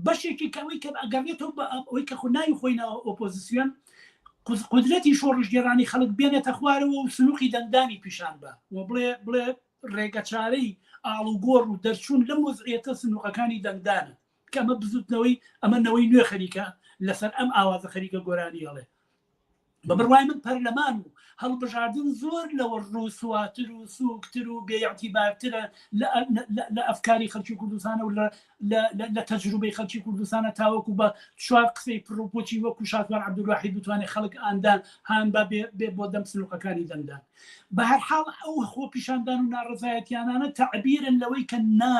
بەشێکی کەوەی کە ئەگەڕێتەوە بە ئەوەی کە خوناوی خۆینەوە ئۆپۆزیسیۆن قدرەتی شۆڕژگێڕانی خەڵک بێنێتە خوارەوە و سنووقی دەنگدانی پیشان بە و بڵێ ڕێگە چارەی ئاڵ و گۆڕ و دەرچوون لەم وەزعیەتە سنووقەکانی دەنگدانە کە ئەمە بزوتنەوەی ئەمە نەوەی نوێ خەریکە لەسەر ئەم ئاوازە خەریکە گۆرانی هەڵێ. بە بڕوای من پەرلەمان و هەڵبژاردن زۆر لەوە ڕووسواتر و سووکتر و بێیعتیبارترە لە ئەفکاری خەڵکی کوردستانە و لە تەجروبەی خەڵکی کوردستانە تاوەکو بە چوار قسەی پرۆپۆچی وەکو شاتوار عەبدولواحید بتوانێت خەڵک ئاندان هان بێ بۆ دەم سنووقەکانی دەنگدان. بە هەر حاڵ ئەو خۆ پیشاندان و ناڕزایەتیانانە تەعبیرن لەوەی کە نا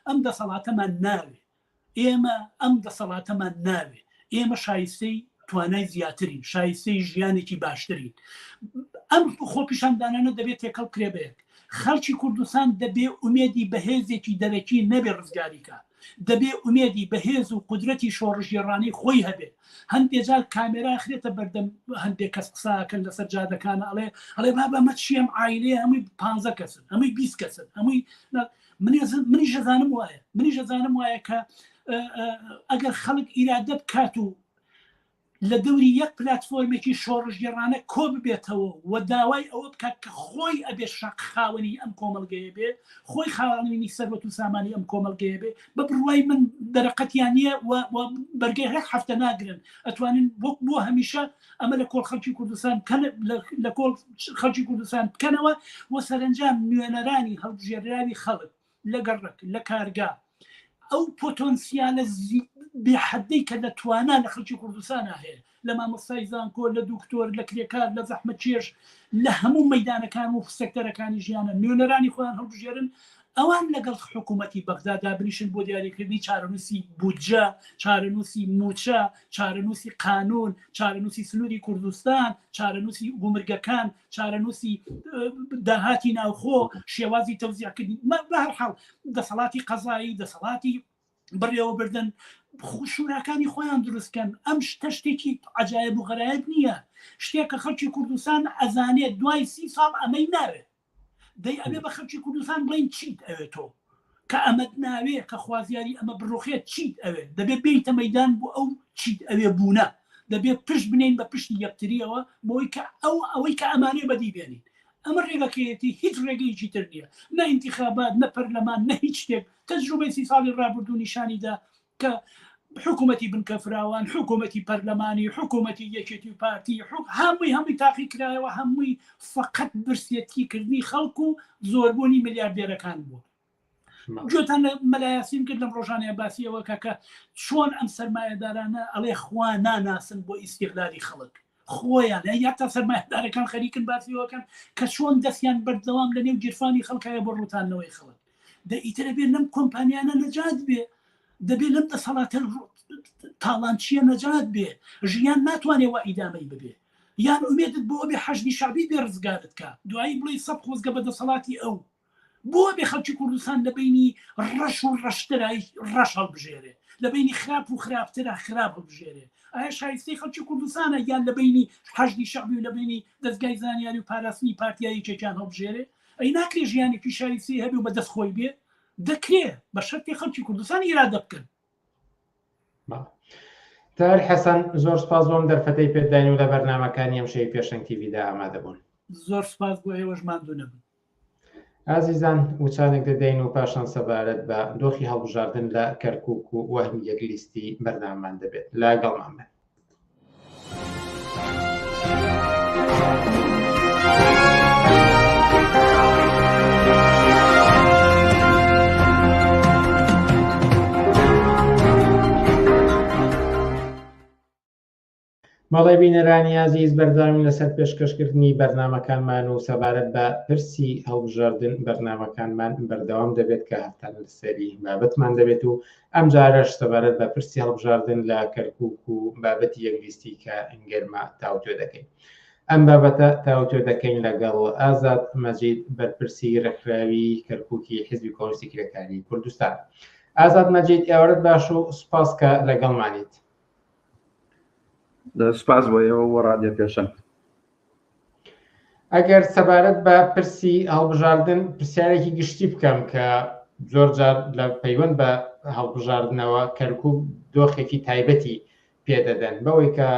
ئەم دەسەڵاتەمان ناوێ، ئێمە ئەم دەسەڵاتەمان ناوێ، ئێمە شایستەی توانای زیاترین، شایستەی ژیانێکی باشترین. ئەم خۆپیشاندانانە دەبێت تێکەڵ کرێبەیەک. خەڵکی کوردستان دەبێ ئومێدی بەهێزێکی دەرەکی نەبێ ڕزگاریکە، دەبێ ئومێدی بەهێز و قدرەتی شۆڕژگێڕانی خۆی هەبێ. هەندێک جار کامێرا خرێتە بەردەم هەندێک کەس قساکەن لەسەر جادەکانە ئەڵێ بابە مە چیم عایلەیە هەمووی 15 کەسن، هەمووی 20 کەسن، هەمووی منی ژەزانم وایە کە ئەگەر خەڵک ئیرادە بکات و لە دەوری یەک پلاتفۆرمێکی شۆڕژگێڕانە کۆ ببێتەوە و داوای ئەوە بکات کە خۆی ئەبێ شەق خاوەنی ئەم کۆمەڵگەیە بێ، خۆی خاوەنی سەربەت و سامانی ئەم کۆمەڵگەیە بێ، بە بڕوای من دەرەقەتیان نییە و بەرگەی هەر هەفتە ناگرن، ئەتوانن بۆ هەمیشە ئەمە لە کۆڵ خەڵکی کوردستان لە کۆڵ خەڵکی کوردستان بکەنەوە و سەرنجام نوێنەرانی هەڵبژێراوی خەڵک لە گەڕک لە کارگا ئەو پۆتۆنسیالە بێحەدەی کە دەتوانان لە خەڵکی کوردستان هەیە، لە مامۆستای زانکۆ، لە دوکتۆر، لە کرێکار، لە زەحمەتکێش، لە هەموو مەیدانەکان و سەکتەرەکانی ژیانە نوێنەرانی خۆیان هەڵبژێرن، ئەوان لەگەڵ حکوومەتی بەغدادا بنیشن بۆ دیاریکردنی چارەنووسی بودجە، چارەنووسی موچە، چارەنووسی قانون، چارەنووسی سنووری کوردستان، چارەنووسی بومرگەکان، چارەنووسی داهاتی ناوخۆ، شێوازی تەوزیعکردنی، بە هەر حاڵ دەسەڵاتی قەزایی، دەسەڵاتی بڕێوە بردن، شوراکانی خۆیان دروستکەن. ئەم شتێکی عەجایب و غەرایب نییە، شتێکە خەڵکی کوردستان ئەزانێت دوای 30 ساڵ ئەمەی ناوێت، دەی ئەبێ بە خەڵکی کوردستان بڵین چیت ئەوێت تۆ کە ئەمەد ناوێ کە خوازیاری ئەمە بڕۆخێت چیت ئەوێت، دەبێت بیتە مەیدان بۆ ئەو چیت ئەوێ بوونە، دەبێت پشت بنین بە پشتی یەکتریەوە بۆی کە ئەوەی کە ئەمانێ بەدی بێنین. ئەمە ڕێگەکەیەتی هیچ ڕێگەیەکی تر نییە، نە ئینتیخابات، نە پەرلەمان، نە هیچ شتێک. تەجروبەی 30 ساڵی ڕابردوو نیشانیدا کە حکوومەتی بنکەفراوان، حکوومەتی پەرلەمانی، حکوومەتی یەکێتی و پارتی، هەمووی تاقی کرایەوە، هەمووی فقط برسێتیکردنی خەڵک و زۆربوونی ملیاردێرەکان بوو. گوێتان لە مەلایاسین کرد لەم ڕۆژانەیە باسیەوە کە چۆن ئەم سەرمایەدارانە ئەڵێ خوا ناناسن بۆ ئیستیغلالی خەڵک، خۆیان یا تا سەرمایەدارەکان خەریکن باسیەوەکەن کە چۆن دەستیان بەردەوام لە نێو گیرفانی خەڵکایە بۆ ڕوتانەوەی خەڵک. دەئیترە بێ لەم کۆمپانیانە نەجات بێ، دەبێت لەم دەسەڵاتە تاڵانچیە نەجات بێ، ژیان ناتوانێت وا ئیدامەی ببێ، یان ئومێدت بۆ بێ حەشدی شعبی بێ ڕزگارت کە دوایی بڵێ سەد خۆزگە بە دەسەڵاتی ئەو بۆ بێ خەڵکی کوردستان لە بینی ڕەش و ڕەشترای ڕەش هەڵبژێرێ، لە بینی خراپ و خراپترە خراپ هەڵبژێرێ. ئایا شایستەی خەڵکی کوردستانە یان لە بینی حەشدی شعبی و لە بینی دەستگای زانیاری و پاراستنی پارتیایی کێکیان هەڵبژێرێ؟ ئەی ناکرێ ژیانێکی شایستی هەبێ و بەدەست خۆی بێ؟ دەکرێت بە شەرتی خەڵکی کوردستان ئیرادە بکەن. تار حەسەن، زۆر سپاس بۆم دەرفەتەی پێداین و لە بەرنامەکانی ئەم شەوی پێشەنگ تیڤیدا ئامادە بوون. زۆر سپاس بۆ ئێوەش ماندوو نەبن. ئازیزان، وچانێک دەدەین و پاشان سەبارەت بە دۆخی هەڵبژاردن لە کەرکووک و وەهمی یەکلیستی بەردەوامان دەبێت. لەگەڵمان بن. مەڵێ بینەرانی عەزیز بەردەوامی لەسەر پێشکەشکردنی بەرنامەکانمان و سەبارەت بە پرسی هەڵبژاردن بەرنامەکانمان بەردەوام دەبێت کە هەفتان لەسەری بابەتمان دەبێت و ئەم جارەش سەبارەت بە پرسی هەڵبژاردن لە کەرکووک و بابەتی یەکویستی کە ئەنگێرمە تاوتوێ دەکەین. ئەم بابەتە تاوتوێ دەکەین لەگەڵ ئازاد مەجید بەرپرسی ڕێکخراوی کەرکووکی حیزبی کۆمونیستی کرێکاری کوردستان. ئازاد مەجید ئێوەرت باش و سوپاس کە لەگەڵمانیت. سپاس بۆ ئێوە بۆ ڕادیۆ پێشەنگ. ئەگەر سەبارەت بە پرسی هەڵبژاردن پرسیارێکی گشتی بکەم کە زۆر جار لە پەیوەند بە هەڵبژاردنەوە کەرکووک دۆخێکی تایبەتی پێدەدەن بەوەی کە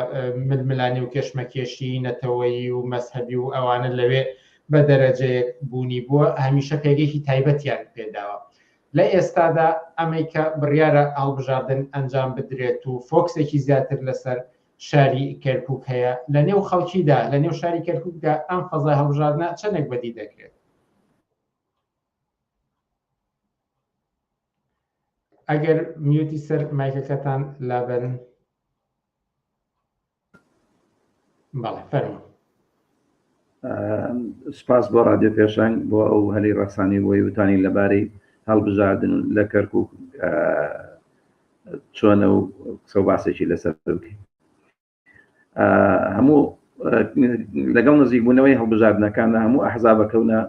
ململانی و کێشمەکێشی نەتەوەیی و مەسهەبی و ئەوانە لەوێ بە دەرەجەیەک بوونی بووە هەمیشە پێگەیەکی تایبەتیان پێداوە. لە ئێستادا ئەمەی کە بڕیارە هەڵبژاردن ئەنجام بدرێت و فۆکسێکی زیاتر لەسەر شاری کەرکووک هەیە لە نێو خەڵکیدا لە نێو شاری کەرکووکدا ئەم فەزای هەڵبژاردنە چەندێک بەدی دەکرێت؟ ئەگەر میوتی سەر مایکەکەتان لابن بەڵێ فەرموو. سپاس بۆ ڕادیۆ پێشەنگ بۆ ئەو هەلی ڕەسانی بۆی وتانی لەبارەی هەڵبژاردن لە کەرکووک چۆنە و قسە و باسێکی لەسەر بکەین. هەموو لەگەڵ نزیکبوونەوەی هەڵبژاردنەکاندا هەموو ئەحزابەکەونە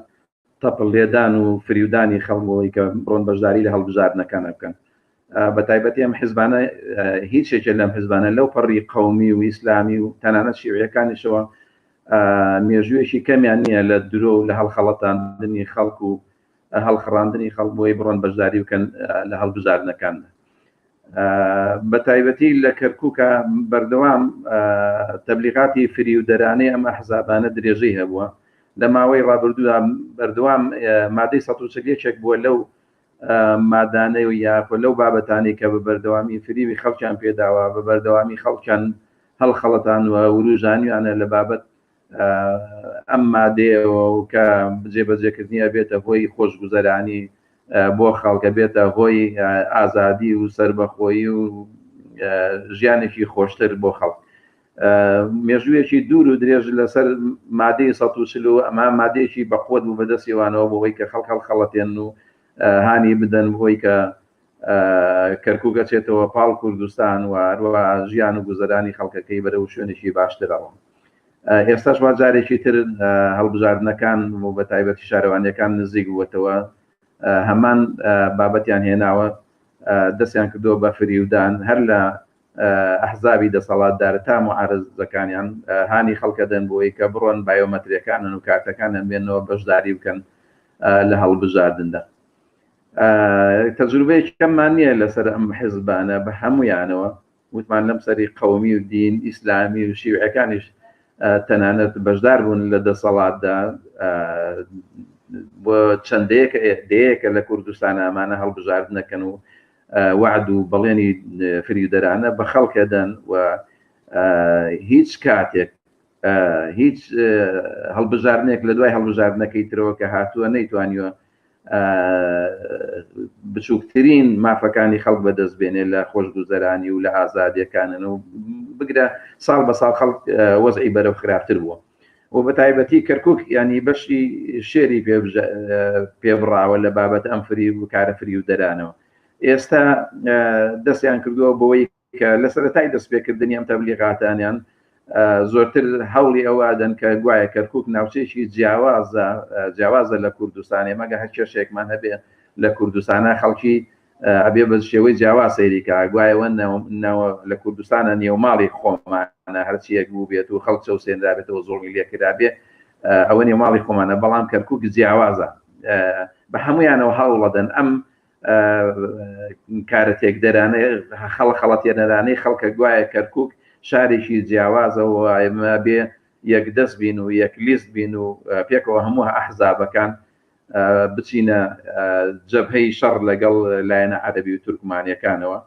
تەپڵ لێدان و فریودانی خەڵکەوەی کە بڕۆن بەشداری لە هەڵبژاردنەکانە بکەن. بە تایبەتی ئەم حیزبانە هیچێکە لەم حیزبانە لەو پەڕی قەومی و ئیسلامی و تەنانەت شیوعیەکانیشەوە مێژوویەکی کەمیان نییە لە درۆ و لە هەڵخەڵەتاندنی خەڵک و هەڵخڕاندنی خەڵک بۆی بڕۆن بەشداری بکەن لە هەڵبژاردنەکاندا. بە تایبەتی لە کەرکووکە بەردەوام تەبلیغاتی فریودەرانەی ئەم ئەحزابانە درێژەی هەبووە. لە ماوەی ڕابردوودا بەردەوام مادەی 140 بووە لەو مادانەی و یاخۆ لەو بابەتانی کە بە بەردەوامی فریوی خەڵکیان پێداوە بە بەردەوامی خەڵکیان هەڵخەڵەتان و وروژانیانە لە بابەت ئەم مادەیەوە و کە بەجێبەجێکردنیە بێتە هۆی خۆشگوزەرانی بۆ خەڵکە بێتە هۆی ئازادی و سربەخۆیی و ژیانێکی خۆشتر بۆ خەڵک. مێژوویەکی دوور و درێژ لەسەر مادەی 140 و ئەمە مادەیەکی بەخۆت بوو بەدەستیوانەوە بۆەوەی کە خەڵک هەڵخەڵەتێن و هانی بدەن بۆی کە کەرکووکە چێتەوە پاڵ کوردستان و هەروە ژیان و گوزەرانی خەڵکەکەی بەرەو شوێنێکی باشترەوە. ئێستاش وا جارێکی تر هەڵبژاردنەکان و بە تایبەتی شارەوانیەکان نزیک بووەتەوە هەمان بابەتیان هێناوە دەستیان کردووە بە فریودان هەر لە ئەحزابی دەسەڵاتدار تا معارضەکانیان هانی خەڵکە دەن بۆی کە بڕۆن بایۆمەتریەکانن و کارتەکانن بێنەوە بەشداری بکەن لە هەڵبژاردندا. تەجروبەیەکی کەممان نییە لەسەر ئەم حیزبانە بە هەمویانەوە وتمان لەم سەری قەومی و دین ئیسلامی و شیوعەکانیش تەنانەت بەشدار بوون لە دەسەڵاتدا بۆ چەندەیەکە لە کوردستان ئەمانە هەڵبژاردنەکەن و وعد و بەڵێنی فریودەرانە بە خەڵکەدەن و هیچ کاتێک هیچ هەڵبژاردنێک لە دوای هەڵبژاردنەکەی ترەوە کە هاتووە نەیتوانیوە بچووکترین مافەکانی خەڵک بەدەست بێنێ لە خۆشگوزەرانی و لە ئازادیەکانن و بگرە ساڵ بە ساڵ خەڵک وەزعی بەرەو خراپتر بووە و بە تایبەتی کەرکووک ینی بەشی شێری پێبڕاوە لە بابەت ئەم فری و کارە فریودەرانەوە. ئێستا دەستیان کردووە بۆەوەی کە لە سەرەتای دەستپێکردنی ئەم تەبلیغاتانیان زۆرتر هەوڵی ئەوادەن کە گوایە کەرکووک ناوچەیەکی جیاوازە لە کوردستانی مەگە هەر کێشێکمان هەبێ لە کوردستانە خەڵکی ئەبێ بە شێوەی جیاواز سەیریکە گوایەوە لە کوردستانە نێوماڵی خۆمانە هەرچیەک بوو بێت و خەڵک چەوسێنرابێتەوە زۆڵی لێکرابێ ئەوە نێوماڵی خۆمانە بەڵام کەرکووک جیاوازە بە هەمویانەوە هەوڵەدەن ئەم کارە تێکدەرانە خەڵەتێنەرانەی خەڵکە گوایە کەرکووک شارێکی جیاوازەوە ئێمە بێ یەک دەست بین و یەک لیست بین و پێکەوە هەموو ئەحزابەکان بچینە جەبهەی شەڕ لەگەڵ لایەنە عەرەبی و تورکمانیەکانەوە.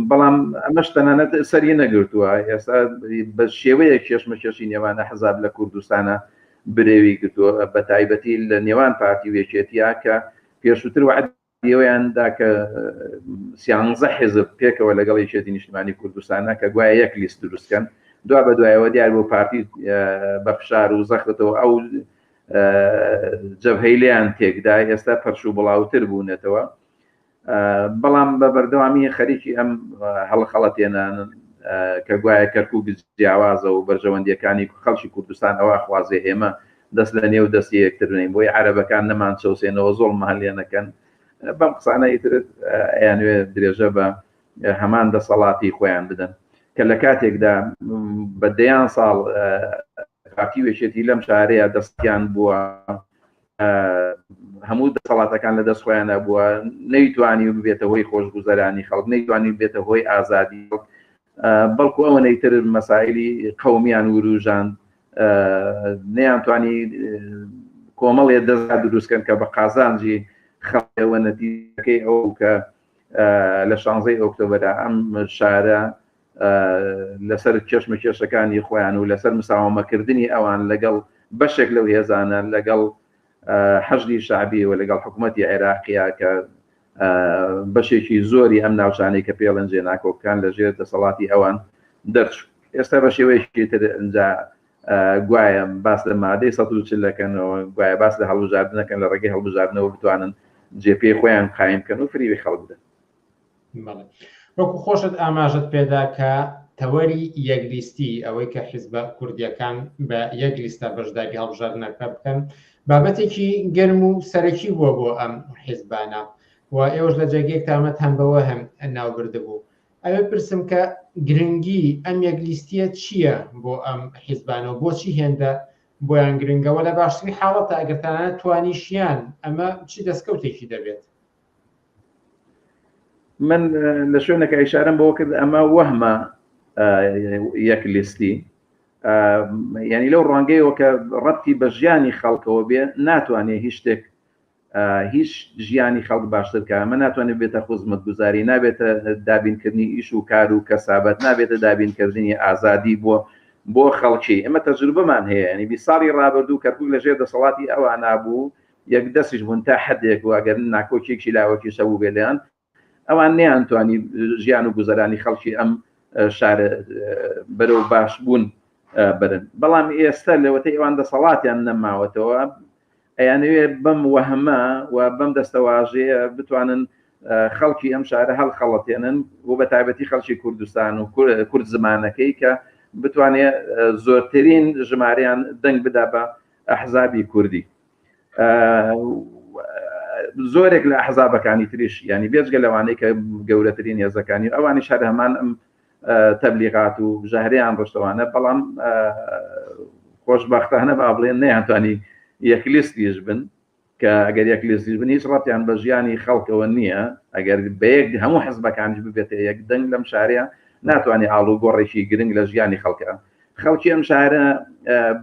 بەڵام ئەمەش تەنانەت سەری نەگرتووە ئێستا بە شێوەیە کێشمەکێشی نێوان ئەحزاب لە کوردستانە برێوی گرتووە بە تایبەتی لە نێوان پارتی وێکێتیا کە پێشووتر وعد ئەویاندا کە 13 حزب پێکەوە لەگەڵ یەکێتی نیشتیمانی کوردستانە کە گوایە یەک لیست دروستکەن دوا بە دوایەوە دیار بۆ پارتی بە فشار و زەخرەتەوە ئەو جەبهەی لیان تێکدا ئێستا پەرش و بڵاوتر بوونێتەوە بەڵام بە بەردەوامی خەریکی ئەم هەڵخەڵەتێنانن کە گوایە کەرکووک جیاوازە و بەرژەوەندیەکانی خەڵکی کوردستان ئەوە خوازێ ئێمە دەست لە نێو دەستی یەکترین بۆی عەرەبەکان نەمان چەوسێنەوە زۆڵ مەهەڵێنەکەن بەم قسانەی ترت ئەیانوێ درێژە بە هەمان دەسەڵاتی خۆیان بدەن کە لە کاتێکدا بە دەیان ساڵ پارتی وێشێتی لەم شارەیە دەستیان بووە هەموو دەسەڵاتەکان لە دەست خۆیانە بووە نەیتوانی ببێتە هۆی خۆشگوزەرانی خەڵک نەیتوانی بێتە هۆی ئازادی بەڵکو ئەوە نەیتر مەسائلی قەومیان وروژاند نەیانتوانی کۆمەڵێ دەست دروستکەن کە بە قازانجی خەڵکەوە نەتیجەکەی ئەو کە لە 16 ئۆکتۆبەرە ئەم شارە لەسەر چێشمە کێشەکانی خۆیان و لەسەر مساوامەکردنی ئەوان لەگەڵ بەشێک لەو هێزانە لەگەڵ حەشدی شعبی و لەگەڵ حکوومەتی عێراقیە کە بەشێکی زۆری ئەم ناوچانەی کە پێڵەن جێناکۆکان لەژێر دەسەڵاتی ئەوان دەرچوو ئێستا بە شێوەیەکی تر ئەنجا گوایە باس لە مادەی 140ەکەنەوە گوایە باس لە هەڵبژاردنەکەن لە ڕێگەی هەڵبژاردنەوە بتوانن جێپێی خۆیان قایم بکەن و فریوی خەڵک بدەن. وەکو خۆشت ئاماژت پێدا کە تەوەری یەکلیستی ئەوەی کە حیزبە کوردیەکان بە یەک لیستە بەشداری هەڵبژاردنەکە بکەن بابەتێکی گەرم و سەرەکی بووە بۆ ئەم حیزبانە و ئێوەش لە جێگەیەک تامەت هەم بەوە هەم ناوبردە بوو. ئەوێ پرسم کە گرنگی ئەم یەکلیستیە چییە بۆ ئەم حیزبانە و بۆچی هێندە بۆیان گرنگەوە لە باشترین حاڵەتە ئەگەرتانە توانیشیان ئەمە چی دەستکەوتێکی دەبێت؟ من لە شوێنەکە ئیشارەم بەوە کرد ئەمە وەهمە یەک لیستی یعنی لەو ڕوانگەیەوە کە ڕەتی بە ژیانی خەڵکەوە بێ ناتوانێت هیچ شتێک هیچ ژیانی خەڵک باشترکە ئەمە ناتوانێت بێتە خزمەتگوزاری نابێتە دابینکردنی ئیش و کار و کەسابەت نابێتە دابینکردنی ئازادی بۆ خەڵکی ئەمە تەجروبەمان هەیە ینی 20 ساڵی ڕابردوو کەرکووک لەژێر دەسەڵاتی ئەوان نابوو یەک دەستیش بوون تا حدێک واگەر ناکۆکێکی لاوەکی شەبوو بێ لێیان ئەوان نەیانتوانی ژیان و گوزەرانی خەڵکی ئەم شارە بەرەو باش بوون برن بەڵام ئێستا لەوەتەی ئەوان دەسەڵاتیان نەماوەتەوە ئەیانەوێ بەم وەهمە و بەم دەستەواژەیە بتوانن خەڵکی ئەم شارە هەڵخەڵەتێنن و بە تایبەتی خەڵکی کوردستان و کورد زمانەکەی کە بتوانێت زۆرترین ژمارەیان دەنگ بدا بە ئەحزابی کوردی زۆرێک لە ئەحزابەکانی تریش ینی بێجگە لەوانەی کە گەورەترین هێزەکانی ئەوانی شار هەمان ئەم تەبلیغات و ژەهرەیان ڕۆشتەوانە بەڵام خۆشبەختانە با بڵێن نەیانتوانی یەکلیستیش بن کە ئەگەر یەکلیستیش بن هیچ ڕەتیان بە ژیانی خەڵکەوە نییە ئەگەر بەیەک هەموو حزبەکانش ببێتە یەک دەنگ لەم شارەیە ناتوانێت ئاڵ و گۆڕێکی گرنگ لە ژیانی خەڵکە خەڵکی ئەم شارە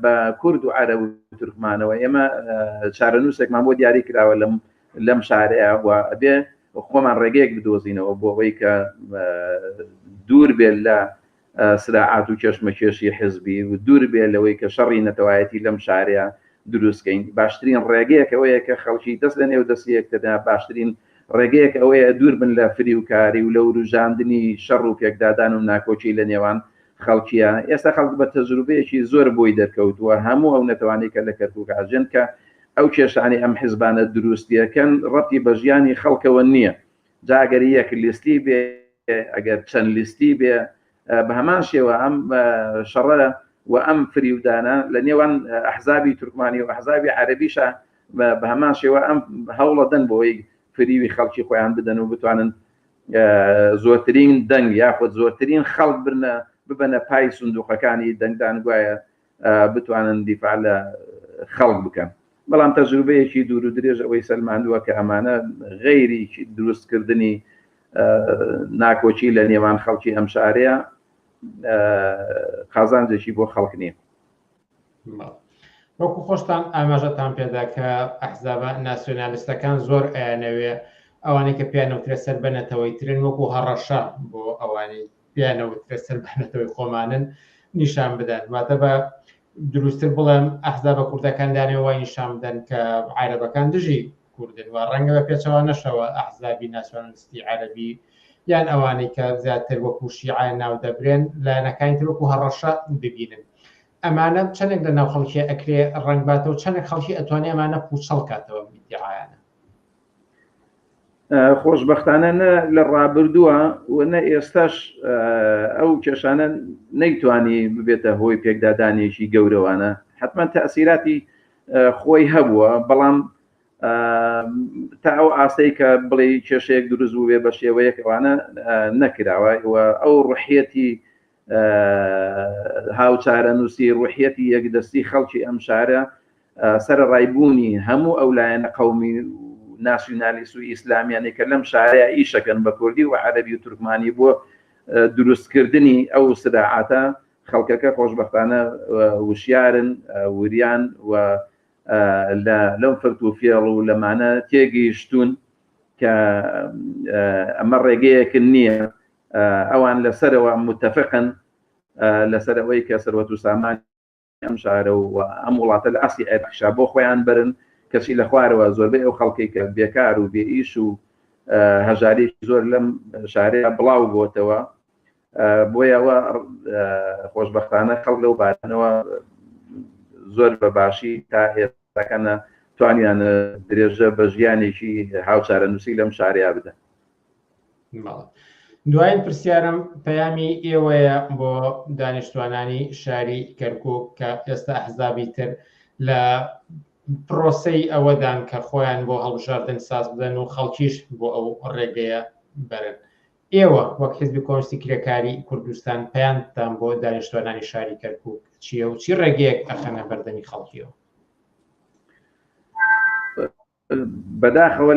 بە کورد و عەرەب و تورکمانەوە ئێمە چارەنووسێکمان بۆ دیاری کراوە لەم شارەیە و ئەبێ خۆمان ڕێگەیەک بدۆزینەوە بۆ ئەوەی کە دوور بێت لە سراعات و کێشمەکێشی حزبی و دوور بێت لەوەی کە شەڕی نەتەوایەتی لەم شارەیە دروستکەین باشترین ڕێگەیەک ئەوەیە کە خەڵکی دەست لە نێو دەستیەکتەدا باشترین ڕێگەیەک ئەوەیە دوور بن لە فری و کاری و لە وروژاندنی شەڕ و پێکدادان و ناکۆچی لە نێوان خەڵکیە ئێستا خەڵک بە تەجروبەیەکی زۆر بۆی دەرکەوتووە هەموو ئەو نەتوانەی کە لە کەرکووک ئاژێن کە ئەو کێشانی ئەم حیزبانە دروستیەکەن ڕەتی بە ژیانی خەڵکەوە نییە جاگەری یەک لیستی بێ ئەگەر چەند لیستی بێ بە هەمان شێوە ئەم شەڕە و ئەم فریودانە لە نێوان ئەحزابی تورکمانی و ئەحزابی عەرەبیشە بە هەمان شێوە ئەم هەوڵە دەن بۆی فریوی خەڵکی خۆیان بدەن و بتوانن زۆرترین دەنگ یاخود زۆرترین خەڵک ببەنە پای سندوقەکانی دەنگدان گوایە بتوانن دیفاع لە خەڵک بکەن بەڵام تەجروبەیەکی دوور و درێژ ئەوەی سەلماندووە کە ئەمانە غەیری دروستکردنی ناکۆچی لە نێوان خەڵکی ئەم شارەیە قازانجێکی بۆ خەڵک نییە. وەکو خۆشتان ئاماژەتان پێدا کە ئەحزابە ناسیۆنالیستەکان زۆر ئەیانەوێ ئەوانەی کە پیانەوترە سەر بنەتەوەی ترن وەکو هەڕەشە بۆ ئەوانەی پیانەوترە سەر بنەتەوەی خۆمانن نیشان بدەن واتە بە دروستتر بڵێم ئەحزابە کوردەکان دانێ وای نیشان بدەن کە عەرەبەکان دژی کوردن و ڕەنگە بە پێچەوە نەشەوە ئەحزابی ناسیۆنالیستی عەرەبی یان ئەوانەی کە زیاتر وەکو شیعە ناو دەبرێن لایەنەکانی تر وەکو هەڕەشە ببینن. ئەمانە چەندێک لە ناو خەڵکی ئەکرێ ڕەنگباتەوە چەندێک خەڵکی ئەتوانێت ئەمانە پوچەڵ کاتەوە میدیعایانە. خۆشبەختانە نە لە ڕابردووە و نە ئێستاش ئەو کێشانە نەیتوانی ببێتە هۆی پێکدادانێکی گەورەوانە حتمما تەسیراتی خۆی هەبووە بەڵام تا ئەو ئاستەی کە بڵێ کێشەیەک دروست بوو بێ بە شێوەیەک ئەوانە نەکراوە ئەو ڕوحیەتی هاوچارە نووسی ڕوحیەتی یەکدەستی خەڵکی ئەم شارە سەرڕایبوونی هەموو ئەو لایەنە قەومی ناسیۆنالیست و ئیسلامیانێک کە لەم شارەیە ئیشەکەن بە کوردی و عەرەبی و تورکمانی بۆ دروستکردنی ئەو سراعاتە خەڵکەکە خۆشبەختانە وشیارن وریان و لەم فرد و فێڵ و لەمانە تێگەیشتوون کە ئەمە ڕێگەیەکن نییە ئەوان لەسەرەوە متتەفقن لەسەر ئەوەی کە سەروەت و سامان ئەم شارە و ئەم وڵاتە لە ئەسلی عێراقیشا بۆ خۆیان برن کەچی لە خوارەوە زۆربەی ئەو خەڵکی کە بێکار و بێئیش و هەژارێکی زۆر لەم شارەیە بڵاو بۆتەوە بۆیەوە خۆشبەختانە خەڵک لەو بارانەوە زۆر بە باشی تا ئێستاکەنە توانیان درێژە بە ژیانێکی هاوچارە نووسی لەم شارەیە بدەن. دوایین پرسیارم پەیامی ئێوەیە بۆ دانیشتوانانی شاری کەرکووک کە ئێستا ئەحزابی تر لە پرۆسەی ئەوەدان کە خۆیان بۆ هەڵبژاردن ساز بدەن و خەڵکیش بۆ ئەو ڕێگەیە بەرن. ئێوە وەک حیزبی کۆمونیستی کرێکاری کوردستان پەیامتان بۆ دانیشتوانانی شاری کەرکووک چییە و چی ڕێگەیەک ئەخەنە بەردەمی خەڵکیەوە؟ بەداخەوە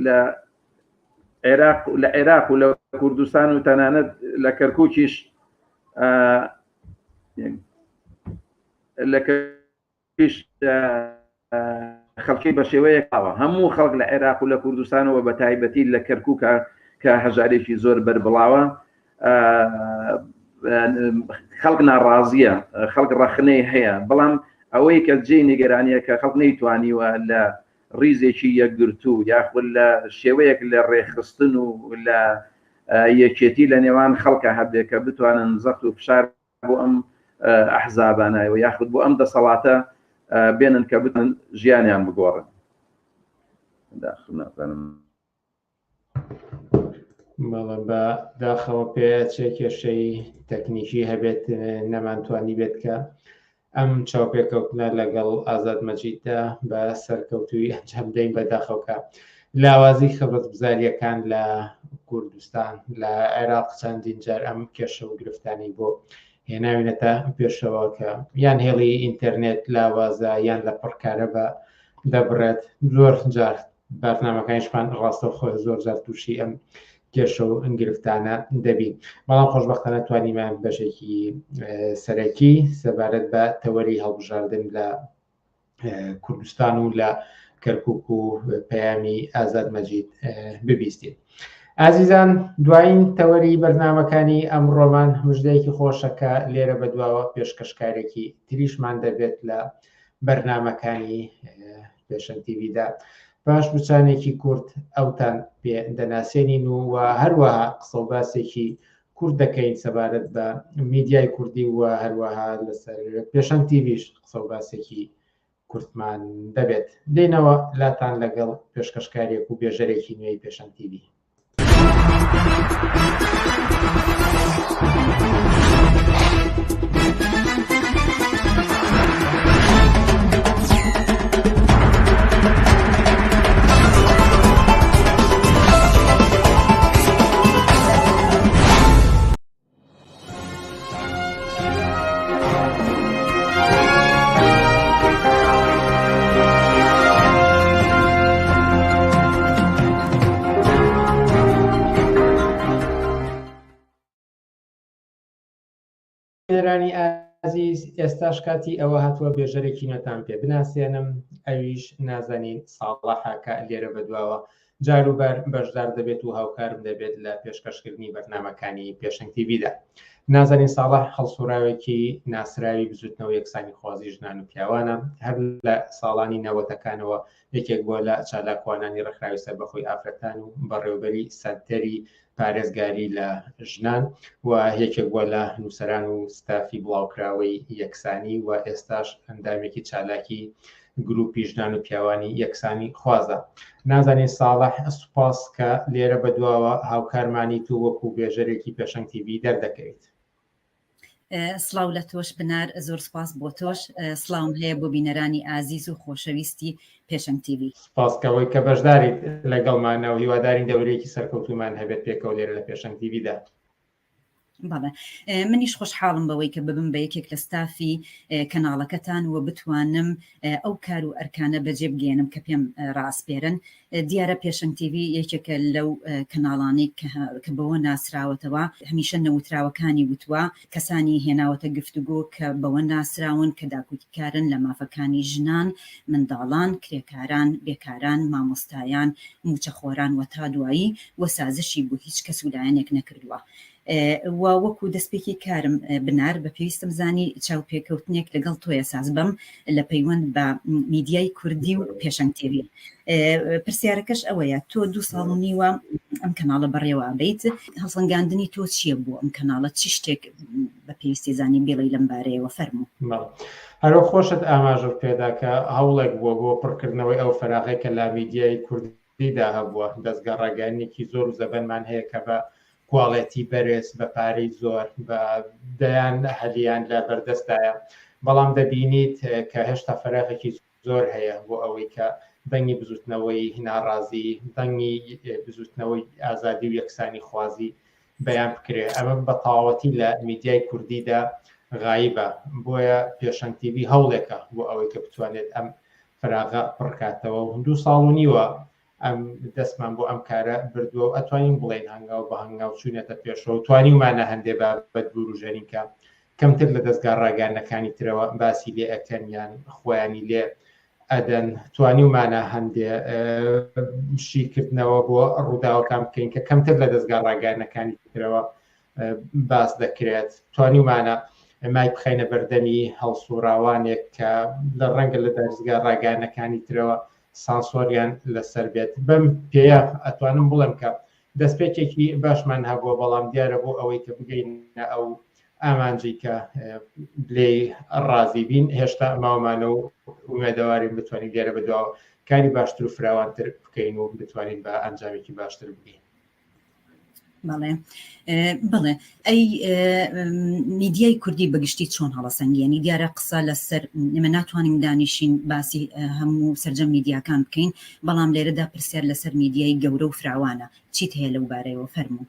لە عێراق و لە کوردستان و تەنانەت لە کەرکووکیش خەڵکی بە شێوەیەکەوە هەموو خەڵک لە عێراق و لە کوردستانەوە بە تایبەتی لە کەرکووکە کە هەژارێکی زۆر بەربڵاوە خەڵک ناڕازیە خەڵک ڕەخنەی هەیە بەڵام ئەوەی کە جێی نیگەرانیە کە خەڵک نەیتوانیوە لە ڕیزێکی یەکگرتو یاخود لە شێوەیەک لە ڕێخستن و لە یەکێتی لە نێوان خەڵکە هەبێت کە بتوانن زەخت و فشار بۆ ئەم ئەحزابانایەوە یاخود بۆ ئەم دەسەڵاتە بێنن کە بتن ژیانیان بگۆڕن. بەڵێ بە داخەوە پێچێ کێشەی تەکنیکی هەبێت نەمانتوانی بێت کە ئەم چاوپێکەوتنە لەگەڵ ئازاد مەجیددا بە سەرکەوتووی ئەنجام دەین بەداخەوکە لاوازی خبرەت گوزاریەکان لە کوردستان لە عێراق چەندین جار ئەم کێشە و گرفتانی بۆ هێناوینەتە پێشەوە کە یان هێڵی ئینتەرنێت لاوازە یان لە پڕکارە بە دەبڕێت زۆر جار بەرنامەکانیشمان ڕاستەوخۆ زۆر جار تووشی ئەم کێشە و ئەنگرفتانە دەبین بەڵام خۆشبەختانە توانیمان بەشێکی سەرەکی سەبارەت بە تەوەری هەڵبژاردن لە کوردستان و لە کەرکووک و پەیامی ئازاد مەجید ببیستین. ئازیزان دوایین تەوەری بەرنامەکانی ئەمڕۆمان مژدەیەکی خۆشەکە لێرە بەدواوە پێشکەشکارێکی تریشمان دەبێت لە بەرنامەکانی پێشەنگ تیڤیدا باش بچانێکی کورد ئەوتان پێ دەناسێنین و هەروەها قسە و باسێکی کورد دەکەین سەبارەت بە میدیای کوردی و هەروەها لەسەر پێشەنگ تیڤیش قسە و باسێکی کورتمان دەبێت. دێنەوە لاتان لەگەڵ پێشکەشکارێک و بێژەرێکی نوێی پێشەنگ تیڤی. بینەرانی ئازیز ئێستاش کاتی ئەوە هاتووە بێژەرێکی نۆتان پێ بناسێنم ئەویش نازانین ساڵەحاکە لێرە بەدواوە جاروبەر بەشدار دەبێت و هاوکارم دەبێت لە پێشکەشکردنی بەرنامەکانی پێشنگ تیڤیدا. نازانین ساڵح هەڵسوراوێکی ناسراوی بزوتنەوە یەکسانی خوازی ژنان و پیاوانە، هەر لە ساڵانی 90ەکانەوە یەکێک بۆ لە چالاکوانانی ڕێکخراوی سەربەخۆی ئافرەتان و بەڕێوەبەری سەنتەری پارێزگاری لە ژنان و یەکێک بۆ لە نووسەران و ستافی بڵاوکراوەی یەکسانی و ئێستاش ئەندامێکی چالاکی گروپی ژنان و پیاوانی یەکسانی خوازە. نازانین ساڵح سوپاس کە لێرە بەدواوە هاوکارمانی تو وەکو بێژەرێکی پێشنگ تیڤی دەردەکەویت. سڵاو لە تۆش بنار، زۆر سپاس بۆ تۆش. سڵاوم هەیە بۆ بینەرانی ئازیز و خۆشەویستی پێشنگ تیڤی. سپاسکەوەی کە بەشداریت لەگەڵمانە و هیوادارین دەورەیەکی سەرکەوتومان هەبێت پێکەوە لێرە لە پێشنگ تیڤیدا. بەڵێ، منیش خۆشحاڵم بەوەی کە ببم بە یەکێک لە ستافی کەناڵەکەتان و بتوانم ئەو کار و ئەرکانە بەجێ بگێنم کە پێم ڕاستپێرن. دیارە پێشنگ تیڤی یەکێکە لەو کەناڵانی کە بەوە ناسراوەتەوە، هەمیشە نەوتراوەکانی وتووە کەسانی هێناوەتە گفتوگۆ کە بەوە ناسراون کە داکوتیکارن لە مافەکانی ژنان، منداڵان، کرێکاران، بێکاران، مامۆستایان، موچەخۆران و تا دوایی وە سازشی بۆ هیچ کەس وولایەنێک نەکردووە. و وەکو دەستپێکی کارم بنار بە پێویستم زانی چاوپێکەوتنێک لەگەڵ تۆیە ساز بم لە پەیوەند بە میدیای کوردی و پێشنگ تیڤی. پرسیارەکەش ئەوەیە، تۆ 2 ساڵ و نیوە ئەم کەناڵە بەڕێوە بیت، هەڵسەنگاندنی تۆ چییە بۆ ئەم کەناڵە؟ چی شتێک بە پێویستی زانی بێڵی لەم بارەیەوە فەرموو. هەرۆ خۆشت ئاماژە پێدا کە هەوڵێک بووە بۆ پڕکردنەوەی ئەو فەراغی کە لە میدیای کوردیدا هەبووە. دەستگا ڕاگەیانێکی زۆر و زەبەنمان هەیە کە بە کوواڵەتی بەرز بە پارەی زۆر بە دەیان هەلیان لە بەردەستایە، بەڵام دەبینیت کە هێشتا فەرەغێکی زۆر هەیە بۆ ئەوەی کە دەنگی بزوتنەوەی ناڕازی، دەنگی بزوتنەوەی ئازادی و یەکسانی خوازی بەیان بکرێ. ئەمە بە تەواوەتی لە میدیای کوردیدا غایبە، بۆیە پێشنگ تیڤی هەوڵێکە بۆ ئەوەی کە بتوانێت ئەم فەراغە پڕکاتەوە. و 2 ساڵ و نیوە ئەم دەستمان بۆ ئەم کارە بردووە و ئەتوانین بڵێن هەنگاو بە هەنگاو چوونێتە پێشەوە توانیمانە هەندێ بابەت بروژەرین کە کەمتر لە دەستگا ڕاگەیانەکانی ترەوە باسی لێ ئەکەن یان خۆیانی لێ ئەدەن، توانیمانە هەندێ شیکردنەوە بۆ ڕووداوەکان بکەین کە کەمتر لە دەستگا ڕاگەیانەکانی ترەوە باس دەکرێت، توانیمانە مای بخەینە بەردەمی هەڵسوراوانێک کە لە ڕەنگە لە دەستگا ڕاگەیانەکانی ترەوە سانسۆریان لەسەر بێت. بەم پێەیە ئەتوانم بڵێم کە دەستپێکێکی باشمان هەبووە، بەڵام دیارە بۆ ئەوەی کە بگەینە ئەو ئامانجی کە لێ ڕازی بین هێشتا ماوەمانە و ئومێدەوارین بتوانین دیارە بەدواوە کاری باشتر و فراوانتر بکەین و بتوانین بە ئەنجامێکی باشتر بگەین. بڵێ، ئەی میدیای کوردی بەگشتی چۆن هەڵەسەنگێنی؟ دیارە قسە لەسەر ئێمە ناتوانین دانیشین باسی هەموو سەرجەم میدیاکان بکەین، بەڵام لێرەدا پرسیار لەسەر میدیای گەورە و فراوانە. چیت هەیە لەو بارەیەوە فەرموو.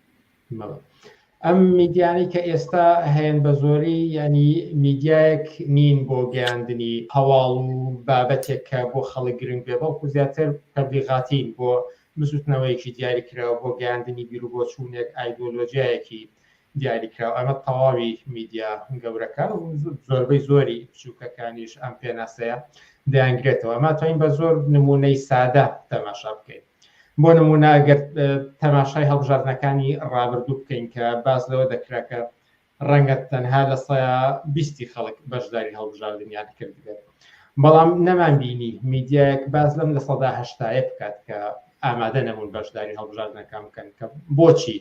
ئەم میدیانی کە ئێستا هەیەن بە زۆری ینی میدیایەک نین بۆ گەیاندنی هەواڵ و بابەتێک کە بۆ خەڵک گرنگ بێ، بەڵکو زیاتر تەبلیغاتین بۆ بزوتنەوەیەکی دیاریکراوە بۆ گەیاندنی بیر و بۆچوونێک ئایدۆلۆژیایەکی دیاریکراوە. ئەمە تەواوی میدیا گەورەکە و زۆربەی زۆری بچووکەکانیش ئەم پێناسەیە دەیانگرێتەوە. ئەمە توانین بە زۆر نمونەی سادە تەماشا بکەین. بۆ نمونە ئەگەر تەماشای هەڵبژاردنەکانی ڕابردوو بکەین کە باز لەوە دەکرا کە ڕەنگە تەنها لە 120 خەڵک بەشداری هەڵبژاردنیان کرد بێت، بەڵام نەمان بینی میدیایەک باز لەم لە 180 بکات کە ئامادە نەبوون بەشداری هەڵبژاردنەکان بکەن کە بۆچی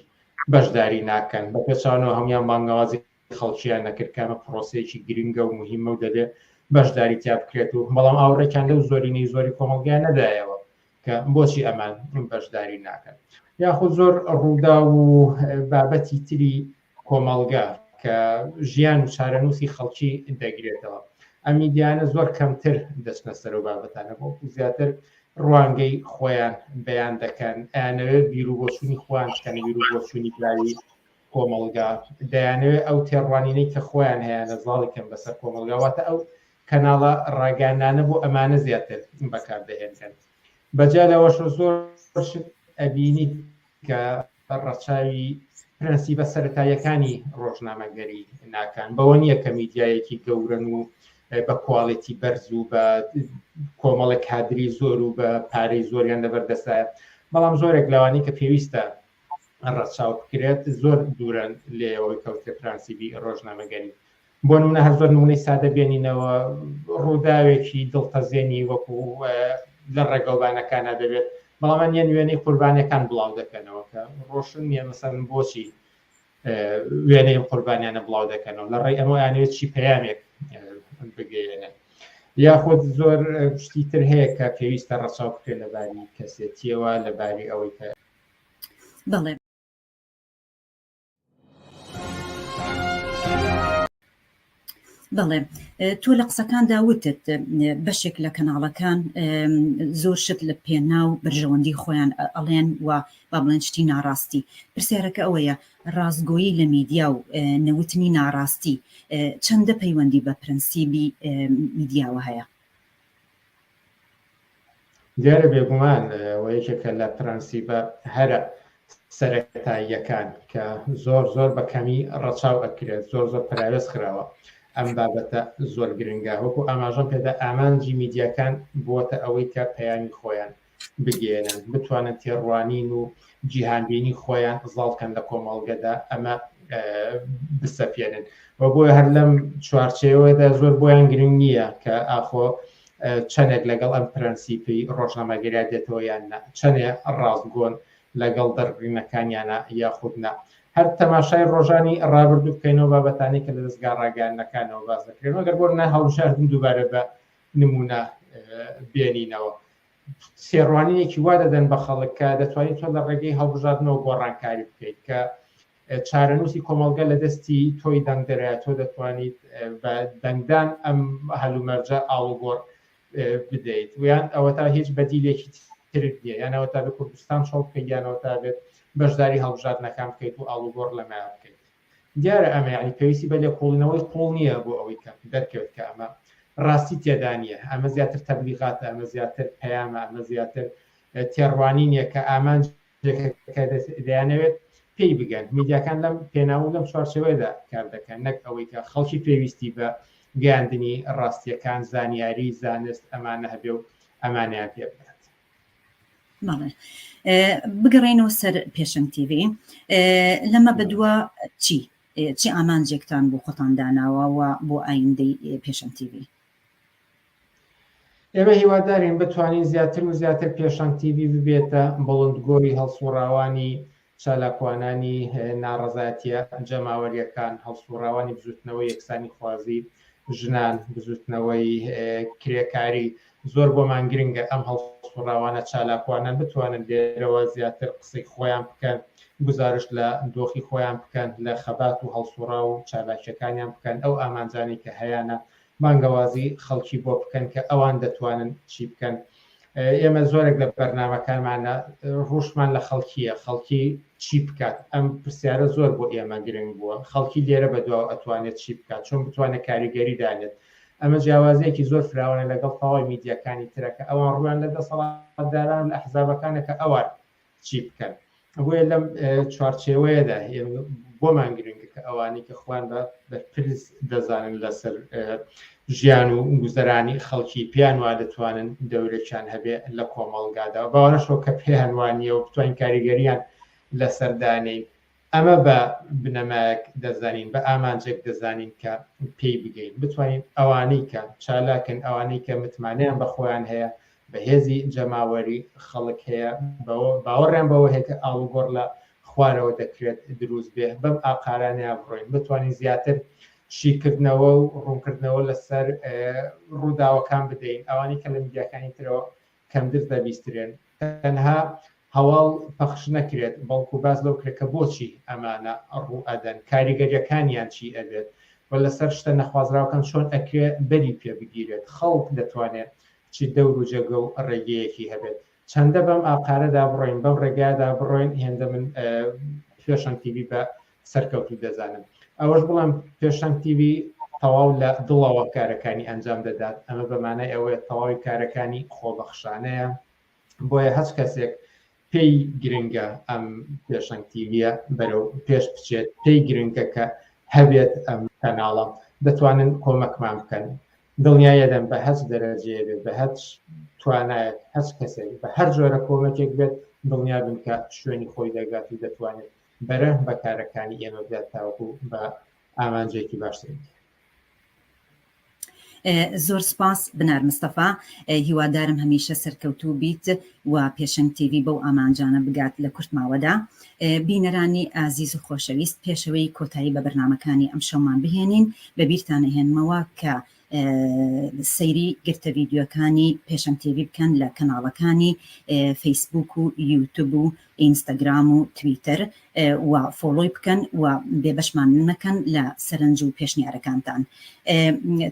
بەشداری ناکەن. بە پێچوانەوە هەمویان مانگەوازی خەڵکییان نەکرد کامە پرۆسەیەکی گرنگە و مهمە و دەبێت بەشداری تیا بکرێت و بەڵام ئاوڕێکیان لەو زۆرینەی زۆری کۆمەڵگەیان نەدایەوە کە بۆچی ئەمان بەشداری ناکەن. یاخود زۆر ڕوودا و بابەتی تری کۆمەڵگە کە ژیان و چارەنووسی خەڵکی دەگرێتەوە. ئەم میدیانە زۆر کەمتر دەچنە سەر و بابەتانە، بۆ زیاتر ڕوانگەی خۆیان بەیان دەکەن، ئەیانەوێت بیر و بۆچوونی خۆیان بکەنە بیر و بۆچوونی پلاوی کۆمەڵگا، دەیانەوێت ئەو تێڕوانینەی کە خۆیان هەیە نەزاڵێکم بەسەر کۆمەڵگاواتە ئەو کەناڵە ڕاگەیانانە بۆ ئەمانە زیاتر بەکاردەهێنکەن. بەجا لەوەش زۆر ئەبینیت کە ڕەچاوی پرەنسیبە سەرەتاییەکانی ڕۆژنامەگەری ناکەن، بەوە نییە کە میدیایەکی گەورن و بە کواڵیتی بەرز و بە کۆمەڵە کادری زۆر و بە پارەی زۆریان لەبەردەستایە، بەڵام زۆرێک لەوانی کە پێویستە ڕەچاو بکرێت زۆر دوورن لێەوەی کەوتە ترانسیبی ڕۆژنامەگەری. بۆ نمونە هەر زۆر نمونەی سادە بێنینەوە ڕووداوێکی دڵتەزێنی وەکو لە ڕێگەوبانەکانە دەبێت، بەڵام نیە وێنەی قوربانیەکان بڵاو دەکەنەوە کە ڕۆشن نیە مەسەڵەن بۆچی وێنەی قوربانیانە بڵاو دەکەنەوە لە ڕێی ئەمە یانوێت چی پەیامێک بگەێنێت. یاخود زۆر شتی تر هەیە کە پێویستە ڕەچاو بکرێت لەباری کەسێتیەوە لەباری ئەوەی کە بەڵێ بەڵێ تۆ لە قسەکاندا وتت بەشێک لە کەناڵەکان زۆر شت لە پێناو بەرژەوەندی خۆیان ئەڵێن و با بڵێن شتی ناڕاستی. پرسیارەکە ئەوەیە ڕاستگۆیی لە میدیا و نەوتنی ناڕاستی چەندە پەیوەندی بە پرەنسیبی میدیاوە هەیە؟ دیارە بێگومان و یەکێکە لە پرەنسیبە هەرە سەرەتاییەکان کە زۆر زۆر بە کەمی ڕەچاو ئەکرێت، زۆر زۆر پراوێز خراوە. ئەم بابەتە زۆر گرنگە وەکو ئاماژەم پێدا ئامانجی میدیاکان بووەتە ئەوەی کە پەیامی خۆیان بگێنن، بتوانن تێڕوانین و جیهانبینی خۆیان زاڵکەن لە کۆمەڵگەدا ئەمە بسەپێنن. و بۆیە هەر لەم چوارچێوەدا زۆر بۆیان گرنگ نییە کە ئاخۆ چەندێک لەگەڵ ئەم پرەنسیپی ڕۆژنامەگەریان دێتەوە یان نە، چەندێ ڕاستگۆن لەگەڵ دەربڕینەکانیانە یاخودنا. هەر تەماشای ڕۆژانی ڕابردوو بکەینەوە بابەتانی کە لە دەستگا ڕاگەیاندنەکانەوە باز دەکرێن، ئەگەر بۆ نە هەڵبژاردن دووبارە بە نمونە بێنینەوە. سێڕوانینێکی وا دەدەن بە خەڵک کە دەتوانیت تۆ لە ڕێگەی هەڵبژاردنەوە گۆڕانکاری بکەیت کە چارەنووسی کۆمەڵگە لە دەستی تۆی دەنگدەرایە، تۆ دەتوانیت بە دەنگدان ئەم هەلومەرجە ئاڵوگۆڕ بدەیت ویان ئەوە تا هیچ بەدیلێکی ترت نیە، یانەوە تا بە کوردستان شەڵ بکەیت یانەوە تا بێت بەشداری هەڵبژاردنەکان بکەیت و ئاڵوگۆڕ لەمایە بکەیت. دیارە ئەمە یعنی پێویستی بە لێکۆڵینەوەی قوڵ نییە بۆ ئەوەی کە دەرکەوێت کە ئەمە ڕاستی تێدا نیە، ئەمە زیاتر تەبلیغاتە، ئەمە زیاتر پەیامە، ئەمە زیاتر تێڕوانینیە کە ئامانجێکەکە دەیانەوێت پێی بگەن. میدیاکان لەم پێناو لەم چوارچێوەیەدا کار دەکەن، نەک ئەوەی کە خەڵکی پێویستی بە گەیاندنی ڕاستیەکان، زانیاری، زانست ئەمانە هەبێ و ئەمانیان پێ بکات. بەڵێ بگەڕێنەوە سەر پێشنگ تیڤ لەمە بەدووە چی ئامانجێکتان بۆ خۆتان داناوە و بۆ ئایندەی پێشنگ تیڤ؟ ئێمە هیوادارین بتوانین زیاتر و زیاتر پێشنگ تیڤ ببێتە بڵندگۆی هەڵسوڕاوانی چالاکوانانی ناڕەزایەتیە جەماوەریەکان، هەڵسوڕاوانی بزوتنەوەی یەکسانی خوازی ژنان، بزوتنەوەی کرێکاری. زۆر بۆمان گرنگە ئەم هەڵسوڕاوانە چالاکوانان بتوانن لێرەوە زیاتر قسەی خۆیان بکەن، گزارش لە دۆخی خۆیان بکەن، لە خەبات و هەڵسوڕا و چالاکیەکانیان بکەن، ئەو ئامانجانی کە هەیەە بانگەوازی خەڵکی بۆ بکەن کە ئەوان دەتوانن چی بکەن. ئێمە زۆرێک لە بەرنامەکانمانە ڕوشمان لە خەڵکیە، خەڵکی چی بکات. ئەم پرسیارە زۆر بۆ ئێمە گرنگ بووە، خەڵکی لێرە بەدواوە ئەتوانێت چی بکات، چۆن بتوانێت کاریگەری دانێت. ئەمە جیاوازەیەکی زۆر فراوانە لەگەڵ تەواوی میدیاکانی ترەکە ئەوان ڕویان لە دەسەڵاتداران لە ئەحزابەکانەکە ئەوان چی بکەن. بۆیە لەم چوارچێوەیەدا بۆمان گرنگە کە ئەوانی کە خوان بە پرس دەزانن لەسەر ژیان و گوزەرانی خەڵکی پیان وا دەتوانن دەورێکیان هەبێ لە کۆمەڵگادا و باوەڕەشەوە کە پێیان وانیە و بتوانین کاریگەریان لەسەردانین. ئەمە بە بنەمایەک دەزانین، بە ئامانجێک دەزانین کە پێی بگەین، بتوانین ئەوانەی کە چالاکن، ئەوانەی کە متمانیان بە خۆیان هەیە، بە هێزی جەماوەری خەڵک هەیە، باوەڕیان بەوە هەیە کە ئاڵوگۆڕ لە خوارەوە دەکرێت دروست بێ، بەم ئاقارانیان بڕۆین، بتوانین زیاتر شیکردنەوە و ڕوونکردنەوە لەسەر ڕووداوەکان بدەین. ئەوانی کە لە میدیاکانی ترەوە کەمتر دەبیسترێن، تەنها هەواڵ پەخش نەکرێت، بەڵکو باز لەو کرێت کە بۆچی ئەمانە ڕوو ئەدەن، کاریگەریەکانیان چی ئەبێت و لەسەر شتە نەخوازراوەکان چۆن ئەکرێت بەری پێ بگیرێت، خەڵک دەتوانێت چی دەور و جێگە و ڕێگەیەکی هەبێت. چەندە بەم ئاقارەدا بڕۆین، بەم ڕێگایدا بڕۆین، هێندە من پێشنگ تیڤ بە سەرکەوتو دەزانم. ئەوەش بڵام پێشنگ تیڤ تەواو لە دڵەوە کارەکانی ئەنجام دەدات، ئەمە بەمانای ئەوەیە تەواوی کارەکانی خۆبەخشانەیە. بۆیە هەچ کەسێک پێی گرنگە ئەم پێشنگ تیڤە بەرەو پێش بچێت، پێی گرنگە کە هەبێت ئەم کەناڵە دەتوانن کۆمەکمان بکەن. دڵنیایەدەم بە هەچ دەرەجەیە بێت، بە هەچ توانایەت، هەچ کەسێک بە هەر جۆرە کۆمەکێک بێت دڵنیابن کە شوێنی خۆی دەگات و دەتوانێت بەرە بەکارەکانی ئێمە بدات تاوەکو بە ئامانجێکی باشتر. زۆر سپاس بنار مستەفا، هیوادارم هەمیشە سەرکەوتوو بیت و پێشنگ تیڤ بەو ئامانجانە بگات لە کورتماوەدا. بینەرانی ئازیز و خۆشەویست، پێشەوەی کۆتایی بە بەرنامەکانی ئەم شەومان بهێنین بەبیرتانە هێنمەوە کە سەیری گرتە ڤیدیۆکانی پێشنگ تیڤ بکەن لە کەناڵەکانی فەیسبوک و یوتیوب و ئینستاگرام و تویتر و فۆلۆی بکەن و بێبەشمان نەکەن لە سەرنج و پێشنیارەکانتان.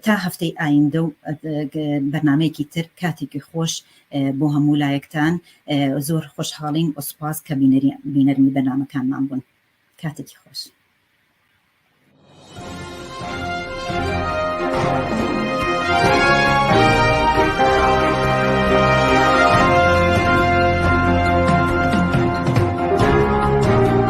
تا هەفتەی ئایندە و بەرنامەیەکی تر کاتێکی خۆش بۆ هەموو لایەکتان. زۆر خۆشحاڵین و سوپاس کە بینەرمی بەرنامەکانمان بوون. کاتێکی خۆش.